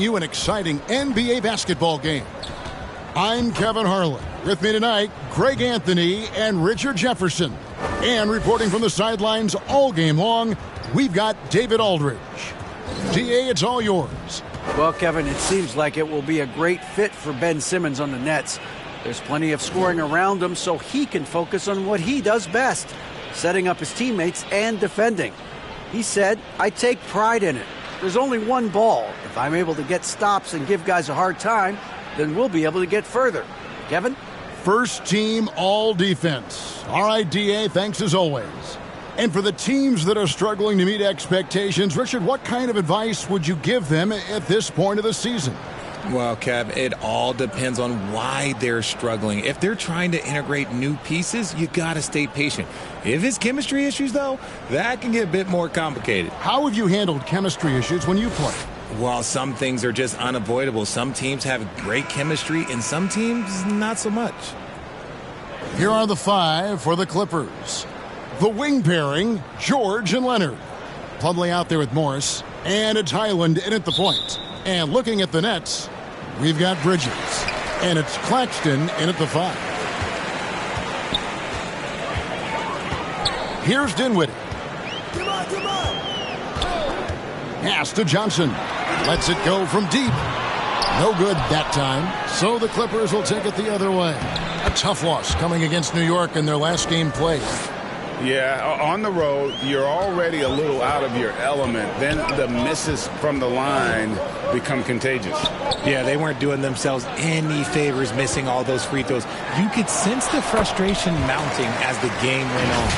you an exciting NBA basketball game. I'm Kevin Harlan. With me tonight, Greg Anthony and Richard Jefferson. And reporting from the sidelines all game long, we've got David Aldridge. DA, it's all yours. Well, Kevin, it seems like it will be a great fit for Ben Simmons on the Nets. There's plenty of scoring around him so he can focus on what he does best, setting up his teammates and defending. He said, "I take pride in it. There's only one ball. If I'm able to get stops and give guys a hard time, then we'll be able to get further." Kevin? First team all defense. All right, DA, thanks as always. And for the teams that are struggling to meet expectations, Richard, what kind of advice would you give them at this point of the season? Well, Kev, it all depends on why they're struggling. If they're trying to integrate new pieces, you got to stay patient. If it's chemistry issues, though, that can get a bit more complicated. How have you handled chemistry issues when you play? Well, some things are just unavoidable. Some teams have great chemistry, and some teams not so much. Here are the five for the Clippers. The wing pairing, George and Leonard. Plumlee out there with Morris, and it's Highland in at the point. And looking at the Nets, we've got Bridges, and it's Claxton in at the 5. Here's Dinwiddie. Come on. Pass to Johnson. Lets it go from deep. No good that time. So the Clippers will take it the other way. A tough loss coming against New York in their last game played. Yeah, on the road, you're already a little out of your element. Then the misses from the line become contagious. Yeah, they weren't doing themselves any favors missing all those free throws. You could sense the frustration mounting as the game went on.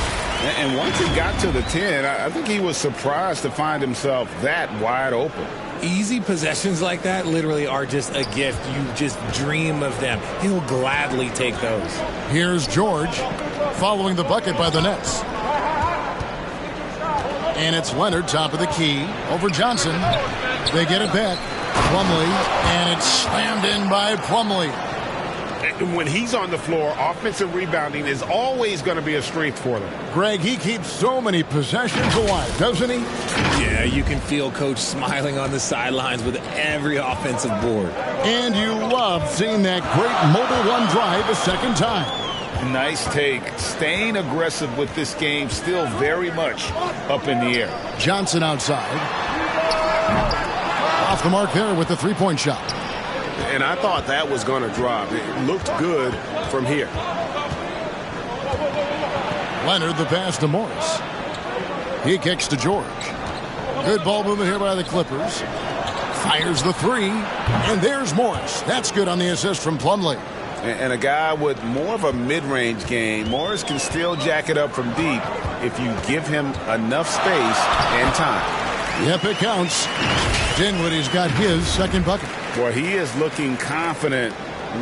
And once he got to the 10, I think he was surprised to find himself that wide open. Easy possessions like that literally are just a gift. You just dream of them. He'll gladly take those. Here's George following the bucket by the Nets. And it's Leonard, top of the key, over Johnson. They get it back. Plumlee, and it's slammed in by Plumlee. When he's on the floor, offensive rebounding is always going to be a strength for them. Greg, he keeps so many possessions alive, doesn't he? Yeah, you can feel Coach smiling on the sidelines with every offensive board. And you love seeing that great mobile one drive a second time. Nice take. Staying aggressive with this game, still very much up in the air. Johnson outside. Off the mark there with the three-point shot. And I thought that was going to drop. It looked good from here. Leonard, the pass to Morris. He kicks to George. Good ball movement here by the Clippers. Fires the three. And there's Morris. That's good on the assist from Plumlee. And a guy with more of a mid-range game, Morris can still jack it up from deep if you give him enough space and time. Yep, it counts. Dinwiddie's got his second bucket. Boy, he is looking confident.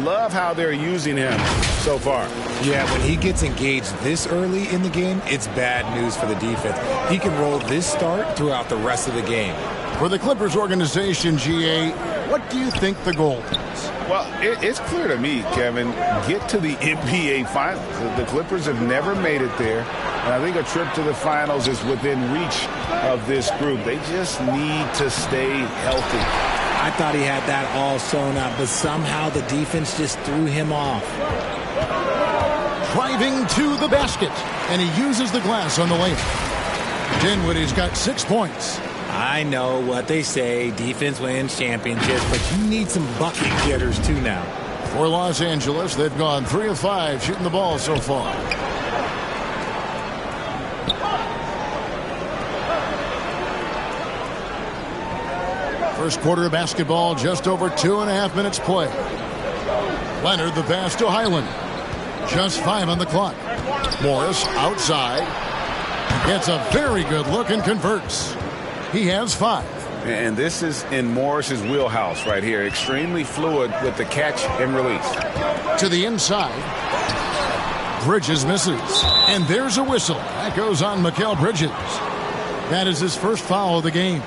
Love how they're using him so far. Yeah, when he gets engaged this early in the game, it's bad news for the defense. He can roll this start throughout the rest of the game. For the Clippers organization, GA, what do you think the goal is? Well, it's clear to me, Kevin, get to the NBA Finals. The Clippers have never made it there, and I think a trip to the Finals is within reach of this group. They just need to stay healthy. I thought he had that all sewn up, but somehow the defense just threw him off. Driving to the basket, and he uses the glass on the layup. Dinwiddie's got 6 points. I know what they say, defense wins championships, but you need some bucket getters too now. For Los Angeles, they've gone 3 of 5 shooting the ball so far. First quarter of basketball, just over 2.5 minutes play. Leonard, the pass to Highland. Just 5 on the clock. Morris outside. Gets a very good look and converts. He has 5. And this is in Morris's wheelhouse right here. Extremely fluid with the catch and release. To the inside. Bridges misses. And there's a whistle. That goes on Mikal Bridges. That is his first foul of the game.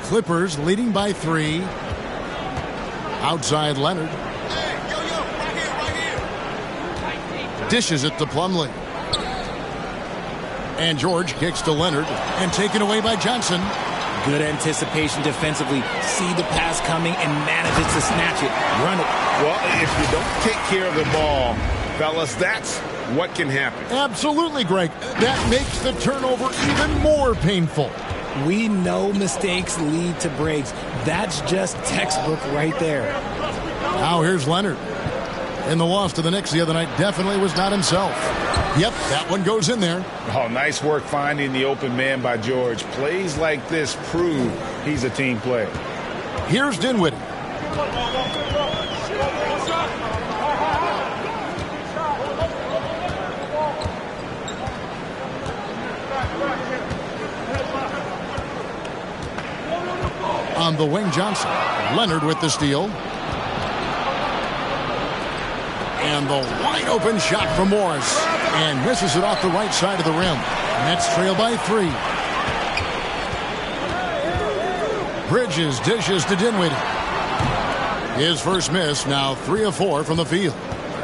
Clippers leading by 3. Outside Leonard. Dishes it to Plumlee. And George kicks to Leonard and taken away by Johnson. Good anticipation defensively. See the pass coming and manages to snatch it. Run it. Well, if you don't take care of the ball, fellas, that's what can happen. Absolutely, Greg. That makes the turnover even more painful. We know mistakes lead to breaks. That's just textbook right there. Now here's Leonard. And the loss to the Knicks the other night definitely was not himself. Yep, that one goes in there. Oh, nice work finding the open man by George. Plays like this prove he's a team player. Here's Dinwiddie. On the wing, Johnson. Leonard with the steal. And the wide open shot from Morris. And misses it off the right side of the rim. Nets trail by 3. Bridges dishes to Dinwiddie. His first miss, now 3 of 4 from the field.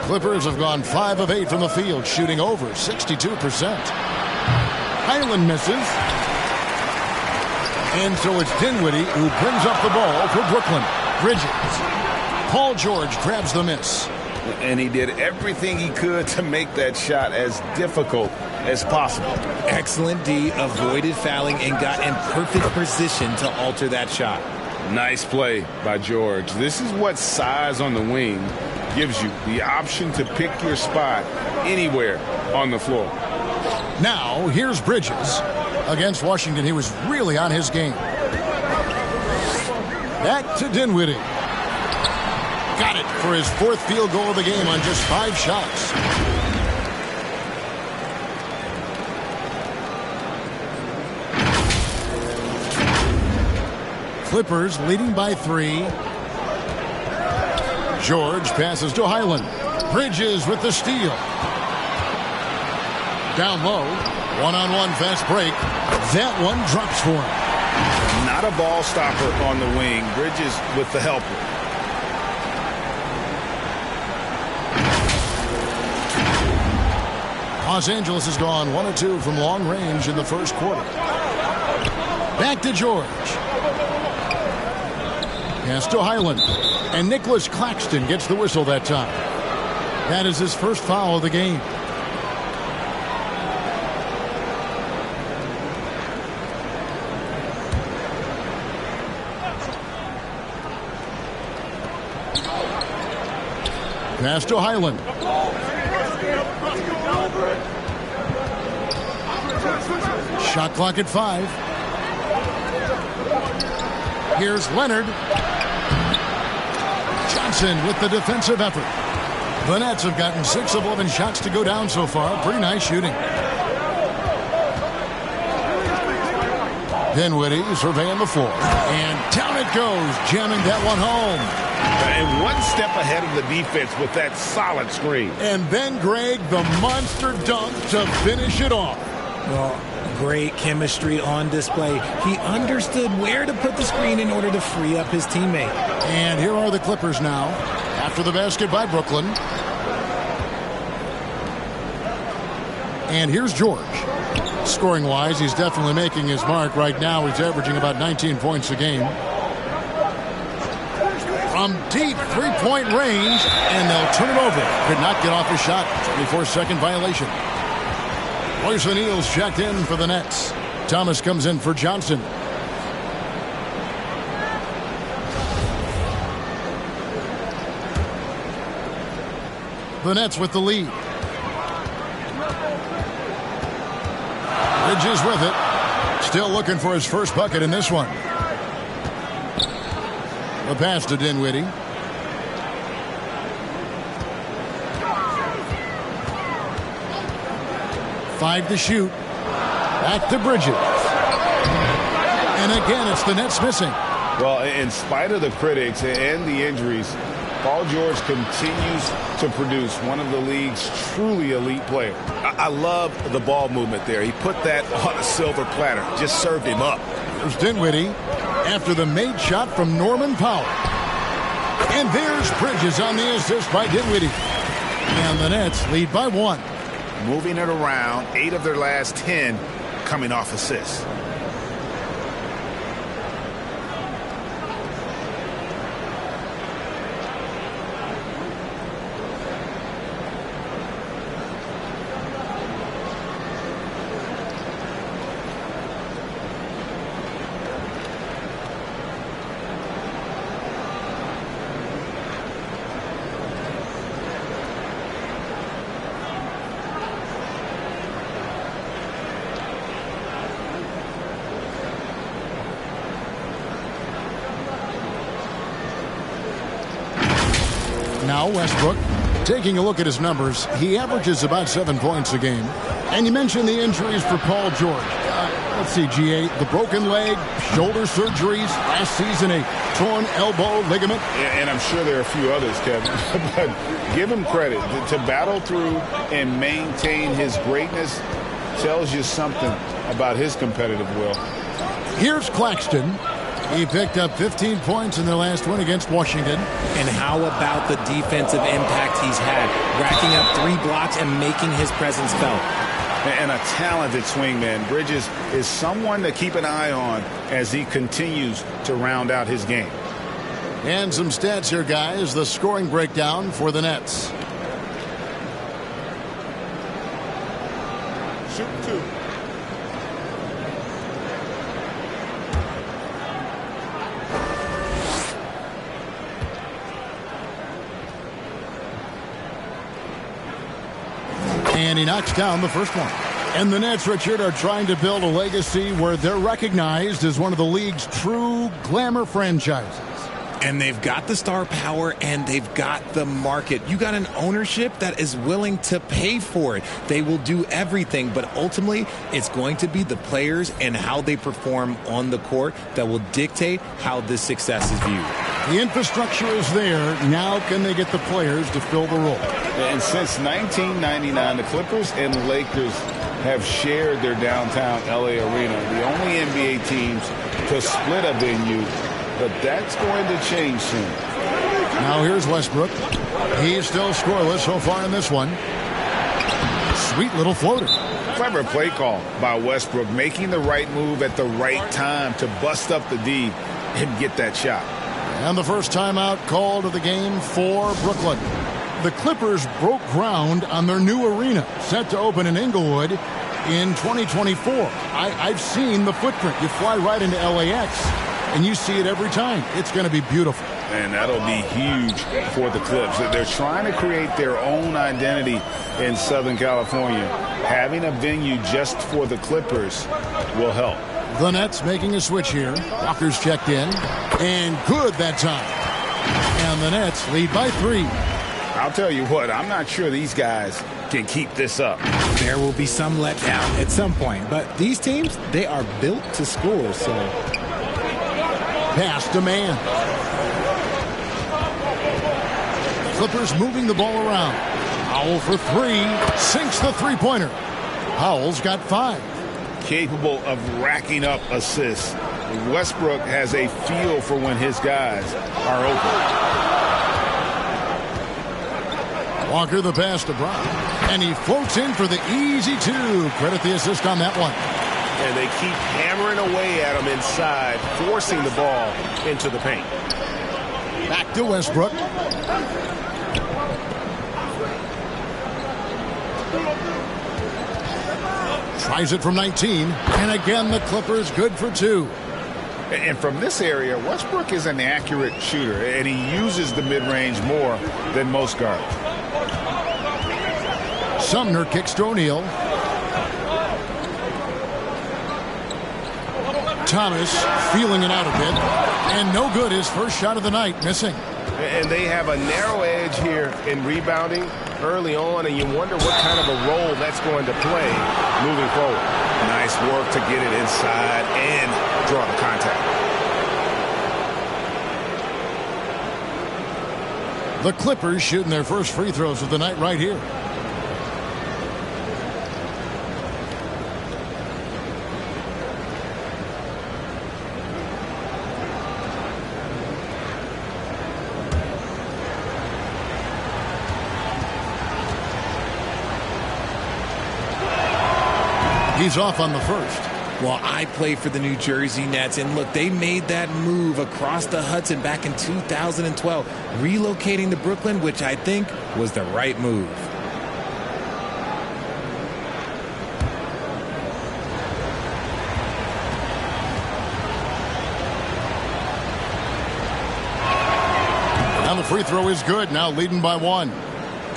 Clippers have gone 5 of 8 from the field, shooting over 62%. Highland misses. And so it's Dinwiddie who brings up the ball for Brooklyn. Bridges. Paul George grabs the miss. And he did everything he could to make that shot as difficult as possible. Excellent D, avoided fouling and got in perfect position to alter that shot. Nice play by George. This is what size on the wing gives you, the option to pick your spot anywhere on the floor. Now, here's Bridges. Against Washington, he was really on his game. Back to Dinwiddie. Got it for his 4th field goal of the game on just 5 shots. Clippers leading by 3. George passes to Highland. Bridges with the steal. Down low. One-on-one fast break. That one drops for him. Not a ball stopper on the wing. Bridges with the helper. Los Angeles has gone 1 of 2 from long range in the first quarter. Back to George. Pass to Highland. And Nicholas Claxton gets the whistle that time. That is his first foul of the game. Pass to Highland. Shot clock at 5. Here's Leonard. Johnson with the defensive effort. The Nets have gotten 6 of 11 shots to go down so far. Pretty nice shooting. Dinwiddie surveying the floor. And down it goes, jamming that one home. And one step ahead of the defense with that solid screen. And then, Greg, the monster dunk to finish it off. Well, great chemistry on display. He understood where to put the screen in order to free up his teammate. And here are the Clippers now, after the basket by Brooklyn. And here's George. Scoring-wise, he's definitely making his mark. Right now, he's averaging about 19 points a game. From deep three-point range, and they'll turn it over. Could not get off his shot. 24-second violation. Royce O'Neal's checked in for the Nets. Thomas comes in for Johnson. The Nets with the lead. Bridges with it. Still looking for his first bucket in this one. The pass to Dinwiddie. Five to shoot. Back to Bridges. And again, it's the Nets missing. Well, in spite of the critics and the injuries, Paul George continues to produce one of the league's truly elite players. I love the ball movement there. He put that on a silver platter. Just served him up. There's Dinwiddie after the made shot from Norman Powell. And there's Bridges on the assist by Dinwiddie. And the Nets lead by 1. moving it around. 8 of their last 10 coming off assists. Now Westbrook, taking a look at his numbers, he averages about 7 points a game. And you mentioned the injuries for Paul George. Let's see, GA, the broken leg, shoulder surgeries, last season a torn elbow ligament. And I'm sure there are a few others, Kevin. But give him credit. To battle through and maintain his greatness tells you something about his competitive will. Here's Claxton. He picked up 15 points in their last win against Washington. And how about the defensive impact he's had, racking up 3 blocks and making his presence felt. And a talented swingman. Bridges is someone to keep an eye on as he continues to round out his game. And some stats here, guys. The scoring breakdown for the Nets. Shoot 2. And he knocks down the first one. And the Nets, Richard, are trying to build a legacy where they're recognized as one of the league's true glamour franchises. And they've got the star power and they've got the market. You got an ownership that is willing to pay for it. They will do everything, but ultimately it's going to be the players and how they perform on the court that will dictate how this success is viewed. The infrastructure is there. Now can they get the players to fill the role? And since 1999, the Clippers and Lakers have shared their downtown LA arena, the only NBA teams to split a venue, but that's going to change soon. Now here's Westbrook. He's still scoreless so far in this one. Sweet little floater. Clever play call by Westbrook, making the right move at the right time to bust up the D and get that shot. And the first timeout called of the game for Brooklyn. The Clippers broke ground on their new arena, set to open in Inglewood in 2024. I've seen the footprint. You fly right into LAX, and you see it every time. It's going to be beautiful. And that'll be huge for the Clips. They're trying to create their own identity in Southern California. Having a venue just for the Clippers will help. The Nets making a switch here. Walker's checked in, and good that time. And the Nets lead by 3. I'll tell you what, I'm not sure these guys can keep this up. There will be some letdown at some point, but these teams, they are built to score, so. Pass to man. Clippers moving the ball around. Powell for 3. Sinks the three-pointer. Powell's got 5. Capable of racking up assists. Westbrook has a feel for when his guys are open. Walker the pass to Brown. And he floats in for the easy 2. Credit the assist on that one. And they keep hammering away at him inside, forcing the ball into the paint. Back to Westbrook. Tries it from 19. And again, the Clippers good for 2. And from this area, Westbrook is an accurate shooter, and he uses the mid-range more than most guards. Sumner kicks to O'Neal. Thomas feeling it out a bit. And no good, his first shot of the night, missing. And they have a narrow edge here in rebounding early on, and you wonder what kind of a role that's going to play moving forward. Nice work to get it inside and draw the contact. The Clippers shooting their first free throws of the night right here. He's off on the first. Well, I play for the New Jersey Nets, and look, they made that move across the Hudson back in 2012, relocating to Brooklyn, which I think was the right move. And the free throw is good, now leading by 1.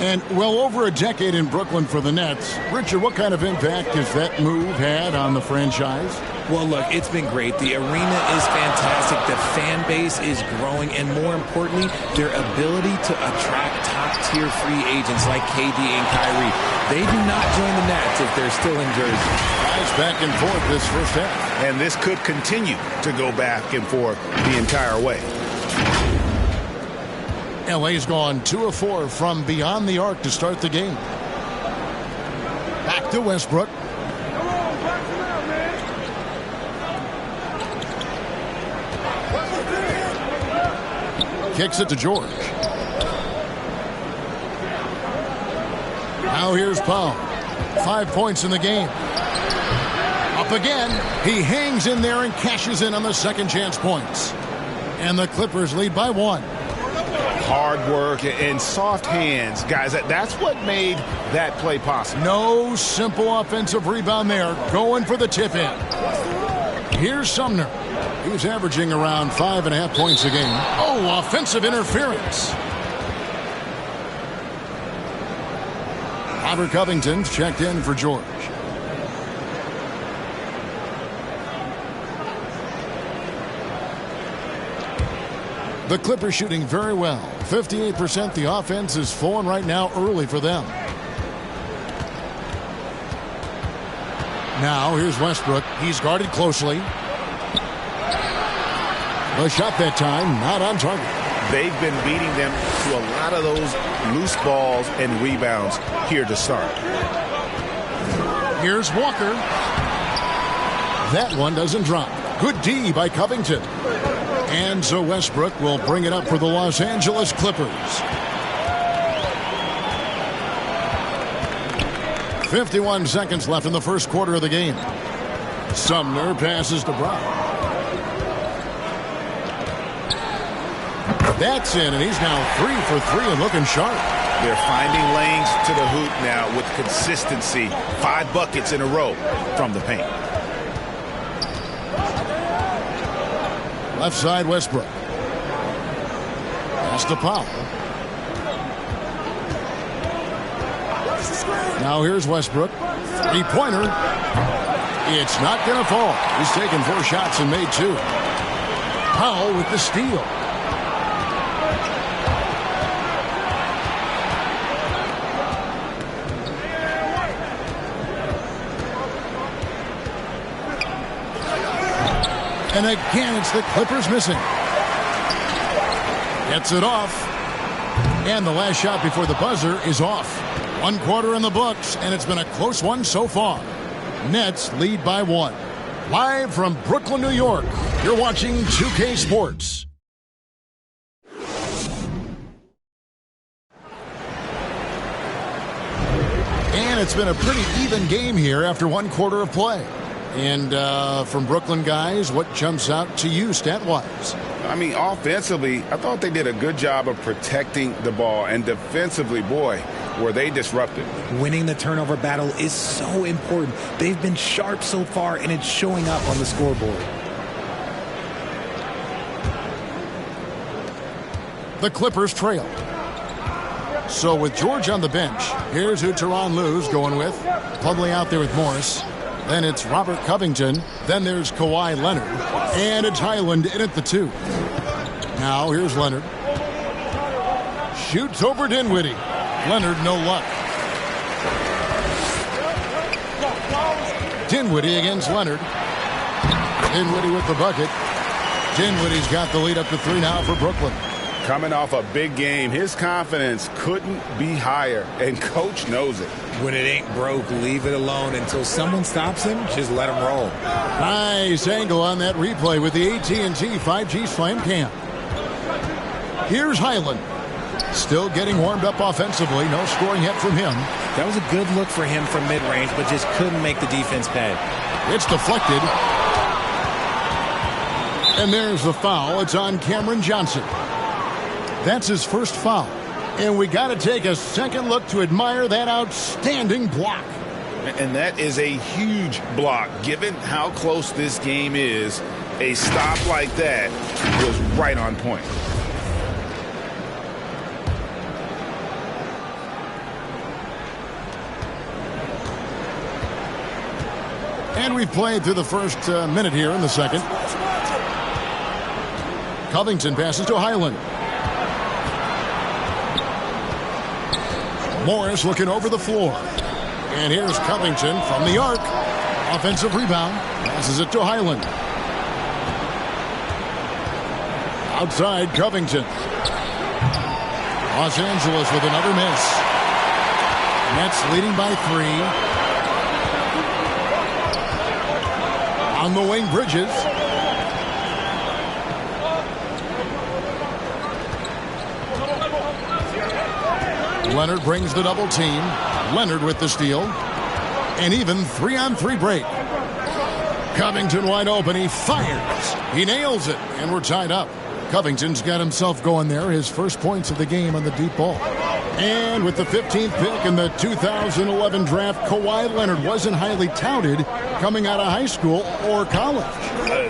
And well over a decade in Brooklyn for the Nets. Richard, what kind of impact has that move had on the franchise? Well, look, it's been great. The arena is fantastic. The fan base is growing. And more importantly, their ability to attract top-tier free agents like KD and Kyrie. They do not join the Nets if they're still in Jersey. Guys back and forth this first half. And this could continue to go back and forth the entire way. LA's gone 2 of 4 from beyond the arc to start the game. Back to Westbrook. Kicks it to George. Now here's Powell. 5 points in the game. Up again. He hangs in there and cashes in on the second chance points. And the Clippers lead by 1. Hard work and soft hands, guys. That's what made that play possible. No simple offensive rebound there. Going for the tip in. Here's Sumner. He's averaging around 5.5 points a game. Oh, offensive interference. Robert Covington's checked in for George. The Clippers shooting very well. 58% the offense is flowing right now early for them. Now here's Westbrook. He's guarded closely. The shot that time not on target. They've been beating them to a lot of those loose balls and rebounds here to start. Here's Walker. That one doesn't drop. Good D by Covington. And so Westbrook will bring it up for the Los Angeles Clippers. 51 seconds left in the first quarter of the game. Sumner passes to Brown. That's in, and he's now 3 for 3 and looking sharp. They're finding lanes to the hoop now with consistency. 5 buckets in a row from the paint. Left side, Westbrook. Pass to Powell. Now here's Westbrook. Three-pointer. It's not going to fall. He's taken 4 shots and made 2. Powell with the steal. And again, it's the Clippers missing. Gets it off. And the last shot before the buzzer is off. 1 quarter in the books, and it's been a close one so far. Nets lead by 1. Live from Brooklyn, New York, you're watching 2K Sports. And it's been a pretty even game here after 1 quarter of play. And from Brooklyn guys, what jumps out to you stat-wise? I mean, offensively, I thought they did a good job of protecting the ball. And defensively, boy, were they disruptive. Winning the turnover battle is so important. They've been sharp so far, and it's showing up on the scoreboard. The Clippers trail. So with George on the bench, here's who Tyronn Lue's going with. Plumlee out there with Morris. Then it's Robert Covington. Then there's Kawhi Leonard. And it's Highland in at the 2. Now here's Leonard. Shoots over Dinwiddie. Leonard, no luck. Dinwiddie against Leonard. Dinwiddie with the bucket. Dinwiddie's got the lead up to 3 now for Brooklyn. Coming off a big game, his confidence couldn't be higher, and coach knows it. When it ain't broke, leave it alone until someone stops him. Just let him roll. Nice angle on that replay with the AT&T 5G Slam Cam. Here's Highland. Still getting warmed up offensively. No scoring yet from him. That was a good look for him from mid-range, but just couldn't make the defense pay. It's deflected. And there's the foul. It's on Cameron Johnson. That's his first foul. And we got to take a second look to admire that outstanding block. And that is a huge block. Given how close this game is, a stop like that was right on point. And we've played through the first minute here in the second. Covington passes to Highland. Morris looking over the floor. And here's Covington from the arc. Offensive rebound. Passes it to Highland. Outside, Covington. Los Angeles with another miss. Nets leading by 3. On the wing, Bridges. Leonard brings the double team. Leonard with the steal. And even 3-on-3 break. Covington wide open. He fires. He nails it. And we're tied up. Covington's got himself going there. His first points of the game on the deep ball. And with the 15th pick in the 2011 draft, Kawhi Leonard wasn't highly touted coming out of high school or college.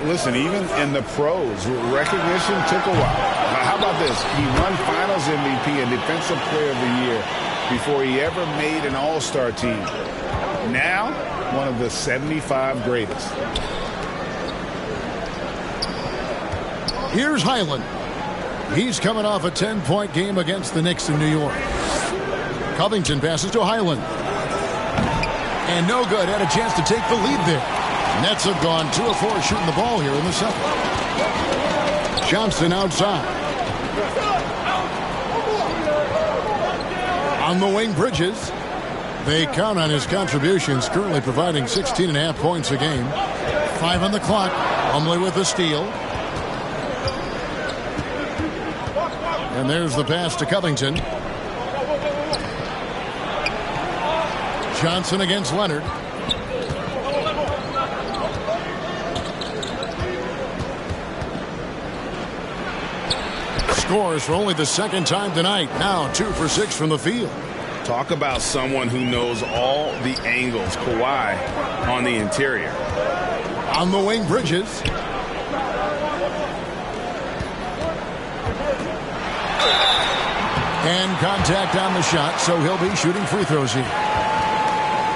Listen, even in the pros, recognition took a while. How about this? He won Finals MVP and Defensive Player of the Year before he ever made an All-Star team. Now, one of the 75 greatest. Here's Highland. He's coming off a 10-point game against the Knicks in New York. Covington passes to Highland. And no good. Had a chance to take the lead there. Nets have gone 2 of 4 shooting the ball here in the second. Johnson outside. On the wing, Bridges. They count on his contributions, currently providing 16.5 points a game. 5 on the clock. Plumlee with the steal. And there's the pass to Covington. Johnson against Leonard. Scores for only the second time tonight. Now 2 for 6 from the field. Talk about someone who knows all the angles. Kawhi on the interior. On the wing, Bridges. And contact on the shot, so he'll be shooting free throws here.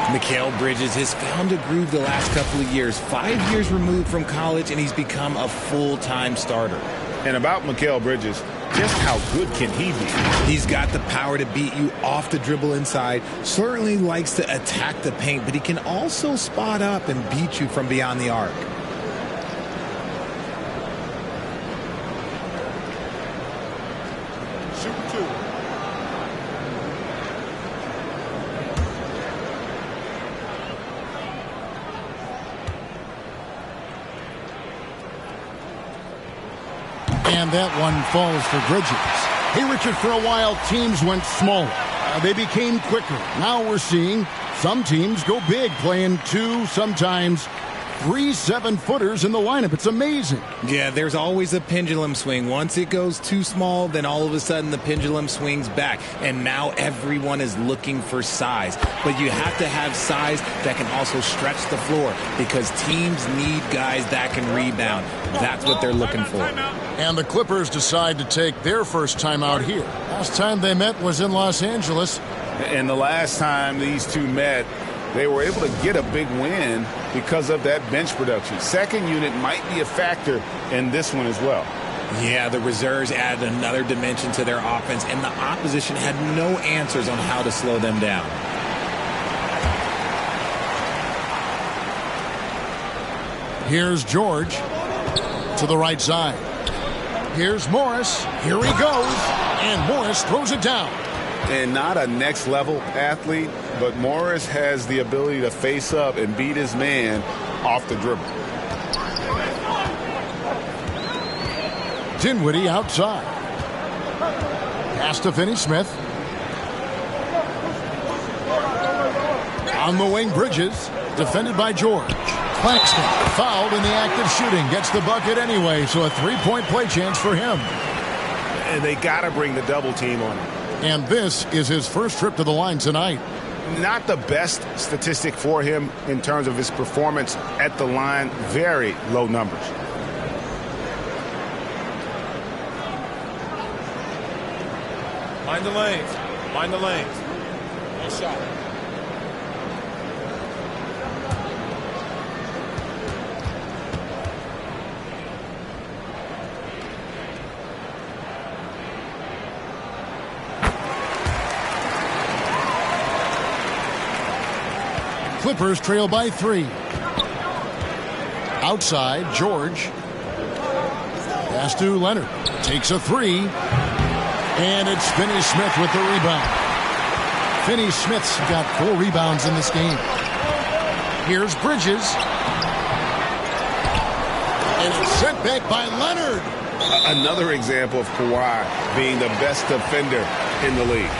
Mikal Bridges has found a groove the last couple of years. 5 years removed from college, and he's become a full-time starter. And about Mikal Bridges, just how good can he be? He's got the power to beat you off the dribble inside. Certainly likes to attack the paint, but he can also spot up and beat you from beyond the arc. And that one falls for Bridges. Hey, Richard, for a while, teams went smaller. They became quicker. Now we're seeing some teams go big, playing 2, sometimes 3 7-footers in the lineup. It's amazing. Yeah, there's always a pendulum swing. Once it goes too small, then all of a sudden the pendulum swings back. And now everyone is looking for size. But you have to have size that can also stretch the floor because teams need guys that can rebound. That's what they're looking for. And the Clippers decide to take their first time out here. Last time they met was in Los Angeles. And the last time these two met, they were able to get a big win because of that bench production. Second unit might be a factor in this one as well. Yeah, the reserves added another dimension to their offense, and the opposition had no answers on how to slow them down. Here's George to the right side. Here's Morris. Here he goes. And Morris throws it down. And not a next-level athlete, but Morris has the ability to face up and beat his man off the dribble. Dinwiddie outside. Pass to Finney-Smith. On the wing, Bridges, defended by George. Claxton, fouled in the act of shooting, gets the bucket anyway, so a three-point play chance for him. And they got to bring the double team on him. And this is his first trip to the line tonight. Not the best statistic for him in terms of his performance at the line. Very low numbers. Mind the lanes. Mind the lanes. Nice shot. Clippers trail by 3. Outside, George. Pass to Leonard. Takes a 3. And it's Finney-Smith with the rebound. Finney-Smith's got 4 rebounds in this game. Here's Bridges. And it's sent back by Leonard. Another example of Kawhi being the best defender in the league.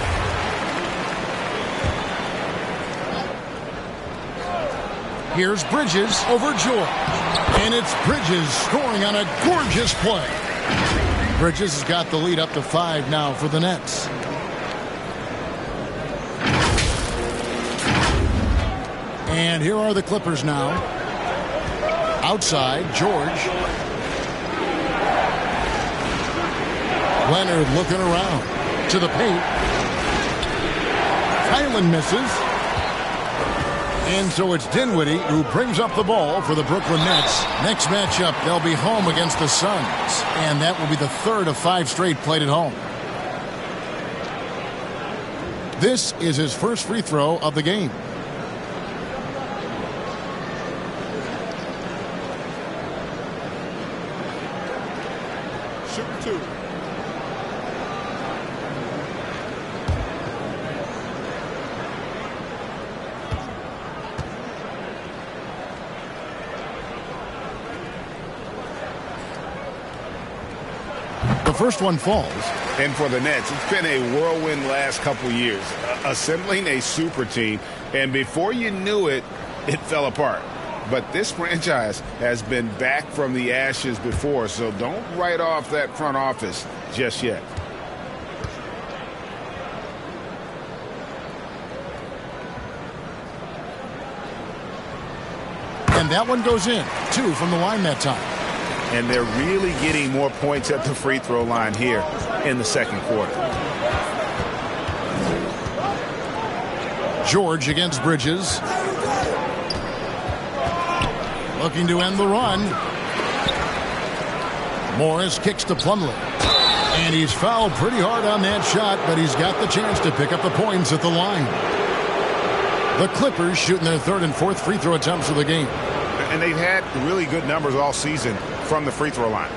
Here's Bridges over George. And it's Bridges scoring on a gorgeous play. Bridges has got the lead up to 5 now for the Nets. And here are the Clippers now. Outside, George. Leonard looking around to the paint. Hyland misses. And so it's Dinwiddie who brings up the ball for the Brooklyn Nets. Next matchup, they'll be home against the Suns. And that will be the 3rd of 5 straight played at home. This is his first free throw of the game. Shooting 2. The first one falls. And for the Nets, it's been a whirlwind last couple years, assembling a super team. And before you knew it, it fell apart. But this franchise has been back from the ashes before, so don't write off that front office just yet. And that one goes in. 2 from the line that time. And they're really getting more points at the free throw line here in the second quarter. George against Bridges. Looking to end the run. Morris kicks to Plumlee. And he's fouled pretty hard on that shot, but he's got the chance to pick up the points at the line. The Clippers shooting their 3rd and 4th free throw attempts of the game. And they've had really good numbers all season from the free throw line.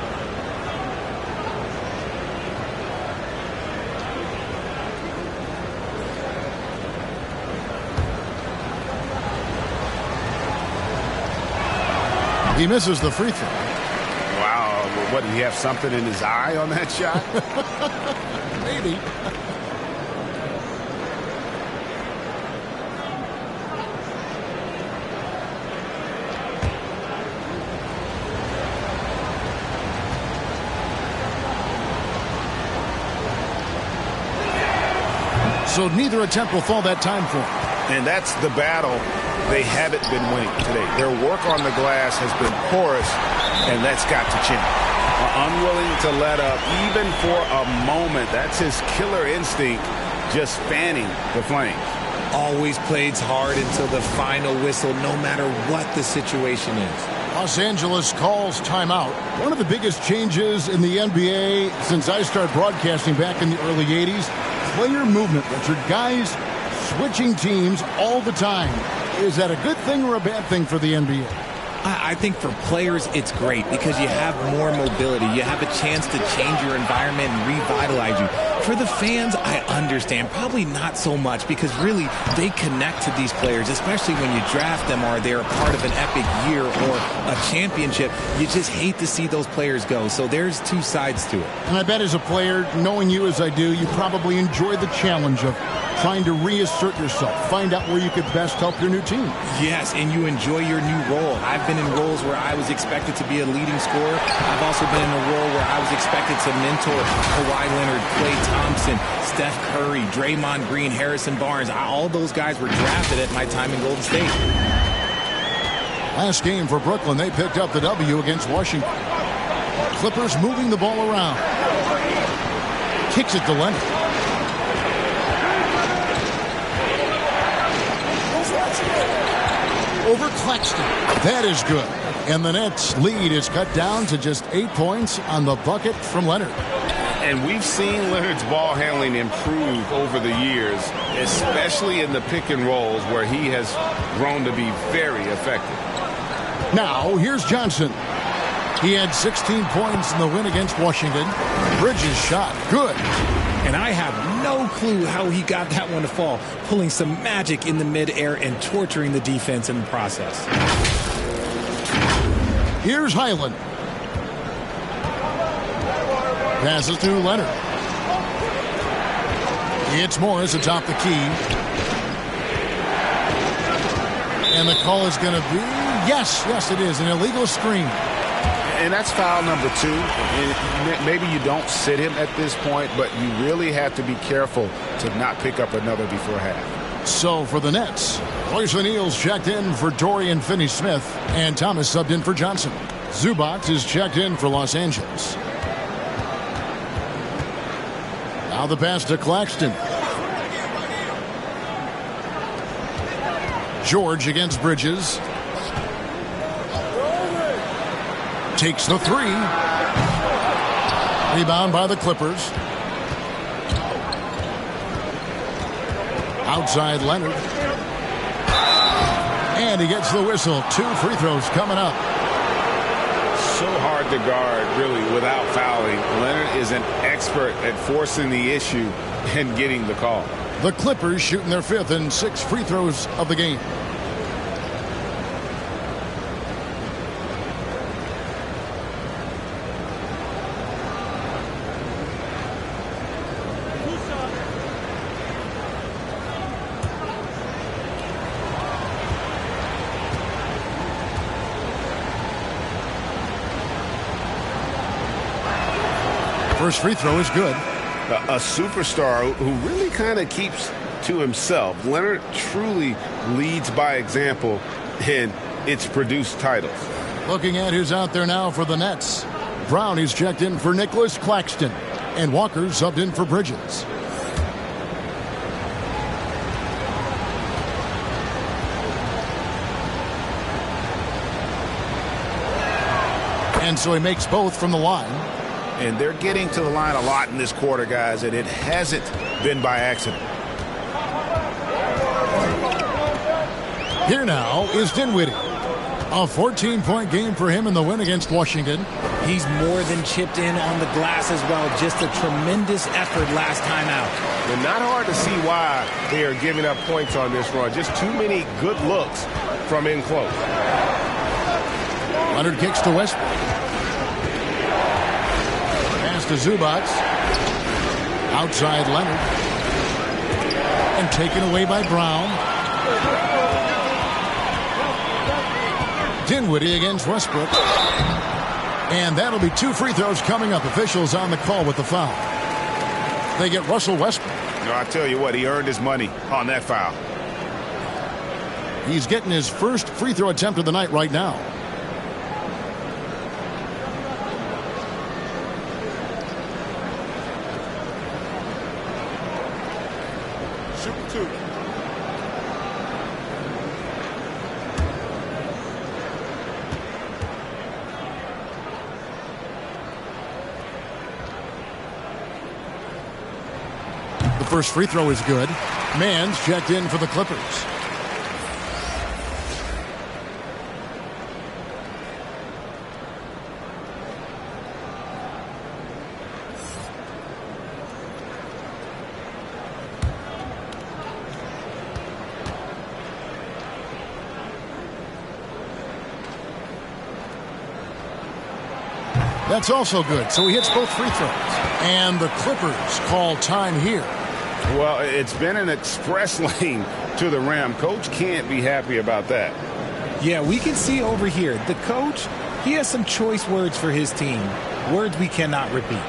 He misses the free throw. Wow. What, did he have something in his eye on that shot? Maybe. So neither attempt will fall that time for him. And that's the battle they haven't been winning today. Their work on the glass has been porous, and that's got to change. Unwilling to let up even for a moment. That's his killer instinct, just fanning the flames. Always plays hard until the final whistle, no matter what the situation is. Los Angeles calls timeout. One of the biggest changes in the NBA since I started broadcasting back in the early 80s, player movement, Richard. Guys switching teams all the time. Is that a good thing or a bad thing for the NBA? I think for players, it's great because you have more mobility. You have a chance to change your environment and revitalize you. For the fans, I understand. Probably not so much because really they connect to these players, especially when you draft them or they're a part of an epic year or a championship. You just hate to see those players go. So there's 2 sides to it. And I bet as a player, knowing you as I do, you probably enjoy the challenge of trying to reassert yourself, find out where you could best help your new team. Yes, and you enjoy your new role. I've been in roles where I was expected to be a leading scorer. I've also been in a role where I was expected to mentor Kawhi Leonard, Klay Thompson, Steph Curry, Draymond Green, Harrison Barnes. All those guys were drafted at my time in Golden State. Last game for Brooklyn, they picked up the W against Washington. Clippers moving the ball around. Kicks it to Leonard. Over Claxton. That is good. And the Nets' lead is cut down to just 8 points on the bucket from Leonard. And we've seen Leonard's ball handling improve over the years, especially in the pick and rolls where he has grown to be very effective. Now, here's Johnson. He had 16 points in the win against Washington. Bridges shot. Good. And I have no clue how he got that one to fall, pulling some magic in the midair and torturing the defense in the process. Here's Highland. Passes to Leonard. It's Morris atop the key. And the call is going to be, yes, it is, an illegal screen. And that's foul number 2. And maybe you don't sit him at this point, but you really have to be careful to not pick up another before half. So for the Nets, Royce O'Neal's checked in for Dorian Finney-Smith, and Thomas subbed in for Johnson. Zubac is checked in for Los Angeles. Now the pass to Claxton. George against Bridges. Takes the 3. Rebound by the Clippers. Outside Leonard. And he gets the whistle. 2 free throws coming up. So hard to guard, really, without fouling. Leonard is an expert at forcing the issue and getting the call. The Clippers shooting their 5th and 6th free throws of the game. First free throw is good. A superstar who really kind of keeps to himself. Leonard truly leads by example, and it's produced titles. Looking at who's out there now for the Nets. Brown is checked in for Nicholas Claxton, and Walker subbed in for Bridges. And so he makes both from the line. And they're getting to the line a lot in this quarter, guys, and it hasn't been by accident. Here now is Dinwiddie. A 14-point game for him in the win against Washington. He's more than chipped in on the glass as well. Just a tremendous effort last time out. And not hard to see why they are giving up points on this run. Just too many good looks from in close. Leonard kicks to Westbrook. To Zubac. Outside Leonard. And taken away by Brown. Dinwiddie against Westbrook. And that'll be 2 free throws coming up. Officials on the call with the foul. They get Russell Westbrook. No, I tell you what, he earned his money on that foul. He's getting his first free throw attempt of the night right now. First free throw is good. Mann's checked in for the Clippers. That's also good. So he hits both free throws. And the Clippers call time here. Well, it's been an express lane to the rim. Coach can't be happy about that. Yeah, we can see over here, the coach, he has some choice words for his team. Words we cannot repeat.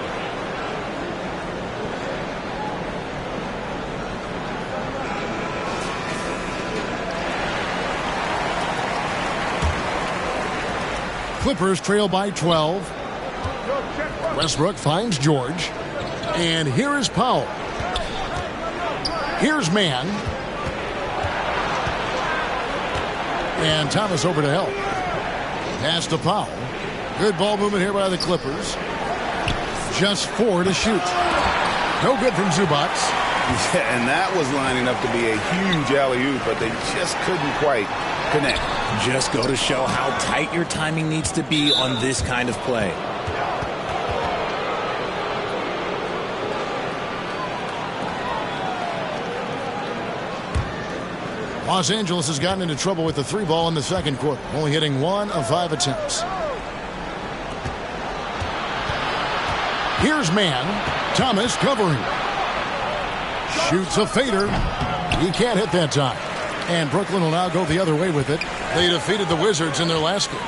Clippers trail by 12. Westbrook finds George. And here is Powell. Here's Mann. And Thomas over to help. Pass to Powell. Good ball movement here by the Clippers. Just 4 to shoot. No good from Zubac. Yeah, and that was lining up to be a huge alley-oop, but they just couldn't quite connect. Just go to show how tight your timing needs to be on this kind of play. Los Angeles has gotten into trouble with the 3 ball in the second quarter, only hitting 1 of 5 attempts. Here's Mann. Thomas covering. Shoots a fader. He can't hit that time. And Brooklyn will now go the other way with it. They defeated the Wizards in their last game.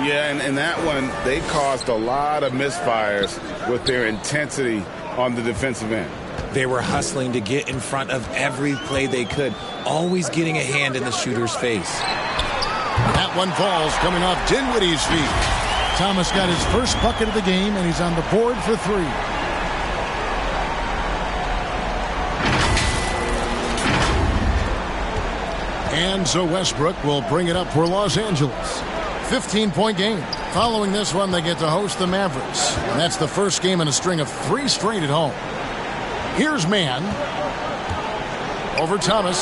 Yeah, and in that one, they caused a lot of misfires with their intensity on the defensive end. They were hustling to get in front of every play they could, always getting a hand in the shooter's face. That one falls, coming off Dinwiddie's feet. Thomas got his first bucket of the game, and he's on the board for 3. And so Westbrook will bring it up for Los Angeles. 15-point game. Following this one, they get to host the Mavericks. And that's the first game in a string of 3 straight at home. Here's Mann. Over Thomas.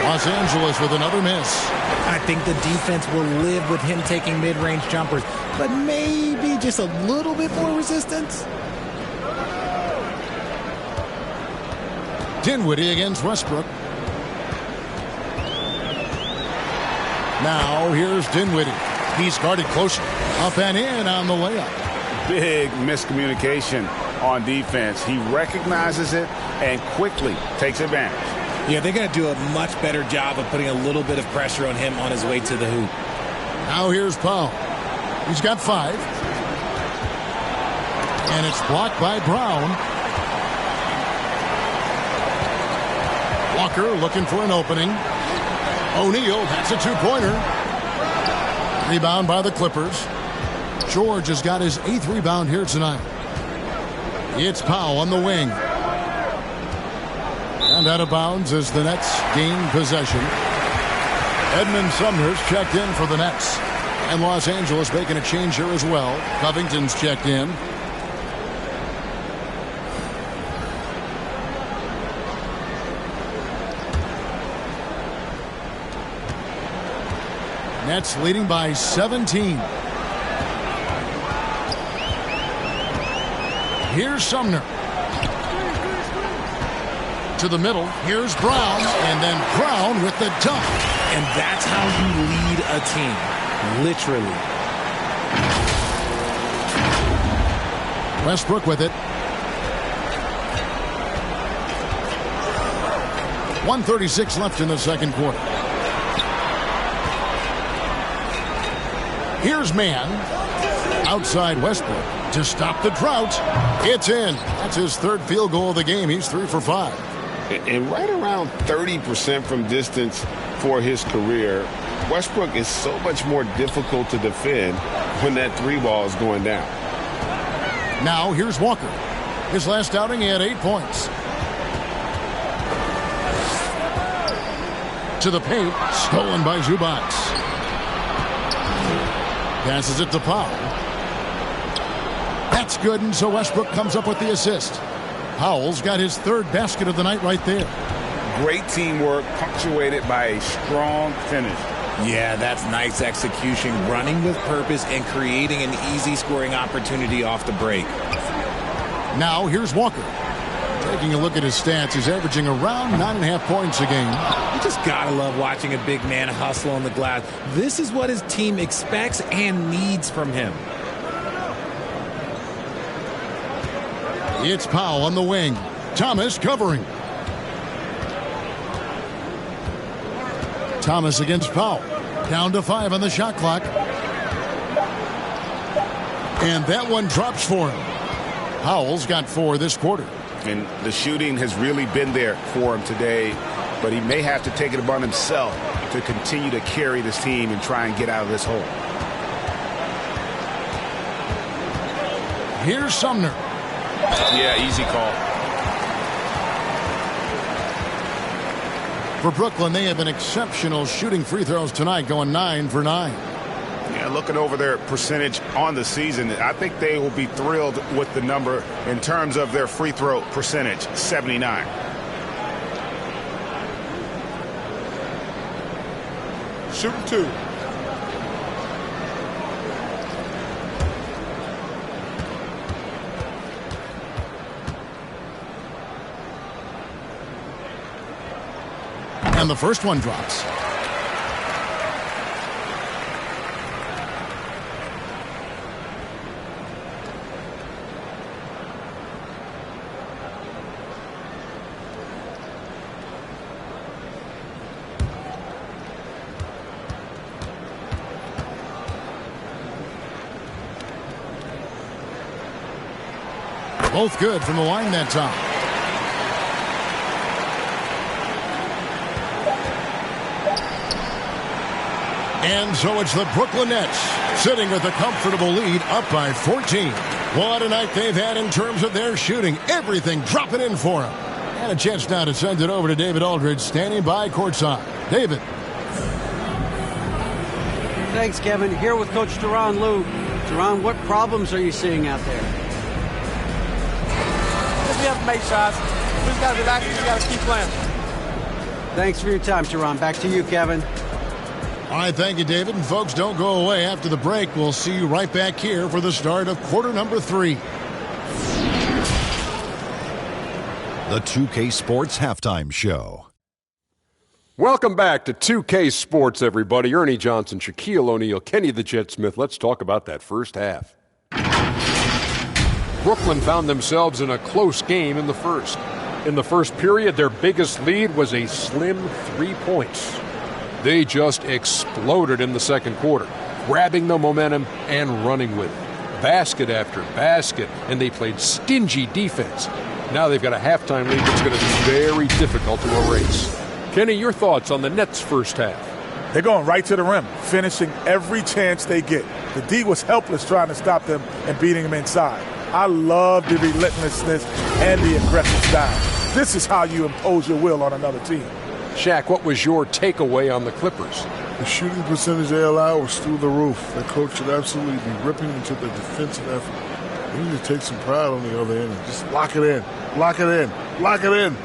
Los Angeles with another miss. I think the defense will live with him taking mid-range jumpers, but maybe just a little bit more resistance. Dinwiddie against Westbrook. Now here's Dinwiddie. He's guarded closely. Up and in on the layup. Big miscommunication on defense. He recognizes it and quickly takes advantage. Yeah, they got to do a much better job of putting a little bit of pressure on him on his way to the hoop. Now here's Powell. He's got 5. And it's blocked by Brown. Walker looking for an opening. O'Neal, that's a 2-pointer. Rebound by the Clippers. George has got his 8th rebound here tonight. It's Powell on the wing. And out of bounds as the Nets gain possession. Edmund Sumner's checked in for the Nets. And Los Angeles making a change here as well. Covington's checked in. Nets leading by 17. Here's Sumner. To the middle. Here's Brown. And then Brown with the dunk. And that's how you lead a team. Literally. Westbrook with it. 1:36 left in the second quarter. Here's Mann. Outside Westbrook to stop the drought. It's in. That's his 3rd field goal of the game. He's 3 for 5. And right around 30% from distance for his career. Westbrook is so much more difficult to defend when that 3 ball is going down. Now here's Walker. His last outing, he had 8 points. To the paint. Stolen by Zubac. Passes it to Powell. That's good, and so Westbrook comes up with the assist. Powell's got his 3rd basket of the night right there. Great teamwork, punctuated by a strong finish. Yeah, that's nice execution, running with purpose and creating an easy scoring opportunity off the break. Now here's Walker. Taking a look at his stats, he's averaging around 9.5 points a game. You just gotta love watching a big man hustle on the glass. This is what his team expects and needs from him. It's Powell on the wing. Thomas covering. Thomas against Powell. Down to 5 on the shot clock. And that one drops for him. Powell's got 4 this quarter. And the shooting has really been there for him today, but he may have to take it upon himself to continue to carry this team and try and get out of this hole. Here's Sumner. Yeah, easy call. For Brooklyn, they have been exceptional shooting free throws tonight, going 9 for 9. Yeah, looking over their percentage on the season, I think they will be thrilled with the number in terms of their free throw percentage, 79. Shooting 2. And the first one drops. Both good from the line that time. And so it's the Brooklyn Nets sitting with a comfortable lead, up by 14. What a night they've had in terms of their shooting. Everything dropping in for them. And a chance now to send it over to David Aldridge, standing by courtside. David. Thanks, Kevin. Here with Coach Tyronn Lue. Tyronn, what problems are you seeing out there? We have to make shots. We just got to relax. We just got to keep playing. Thanks for your time, Tyronn. Back to you, Kevin. All right, thank you, David. And folks, don't go away. After the break, we'll see you right back here for the start of quarter number 3. The 2K Sports Halftime Show. Welcome back to 2K Sports, everybody. Ernie Johnson, Shaquille O'Neal, Kenny the Jet Smith. Let's talk about that first half. Brooklyn found themselves in a close game in the first. In the first period, their biggest lead was a slim 3 points. They just exploded in the second quarter, grabbing the momentum and running with it. Basket after basket, and they played stingy defense. Now they've got a halftime lead that's going to be very difficult to erase. Kenny, your thoughts on the Nets' first half? They're going right to the rim, finishing every chance they get. The D was helpless trying to stop them and beating them inside. I love the relentlessness and the aggressive style. This is how you impose your will on another team. Shaq, what was your takeaway on the Clippers? The shooting percentage they allowed was through the roof. The coach should absolutely be ripping into the defensive effort. They need to take some pride on the other end and just lock it in, lock it in, lock it in.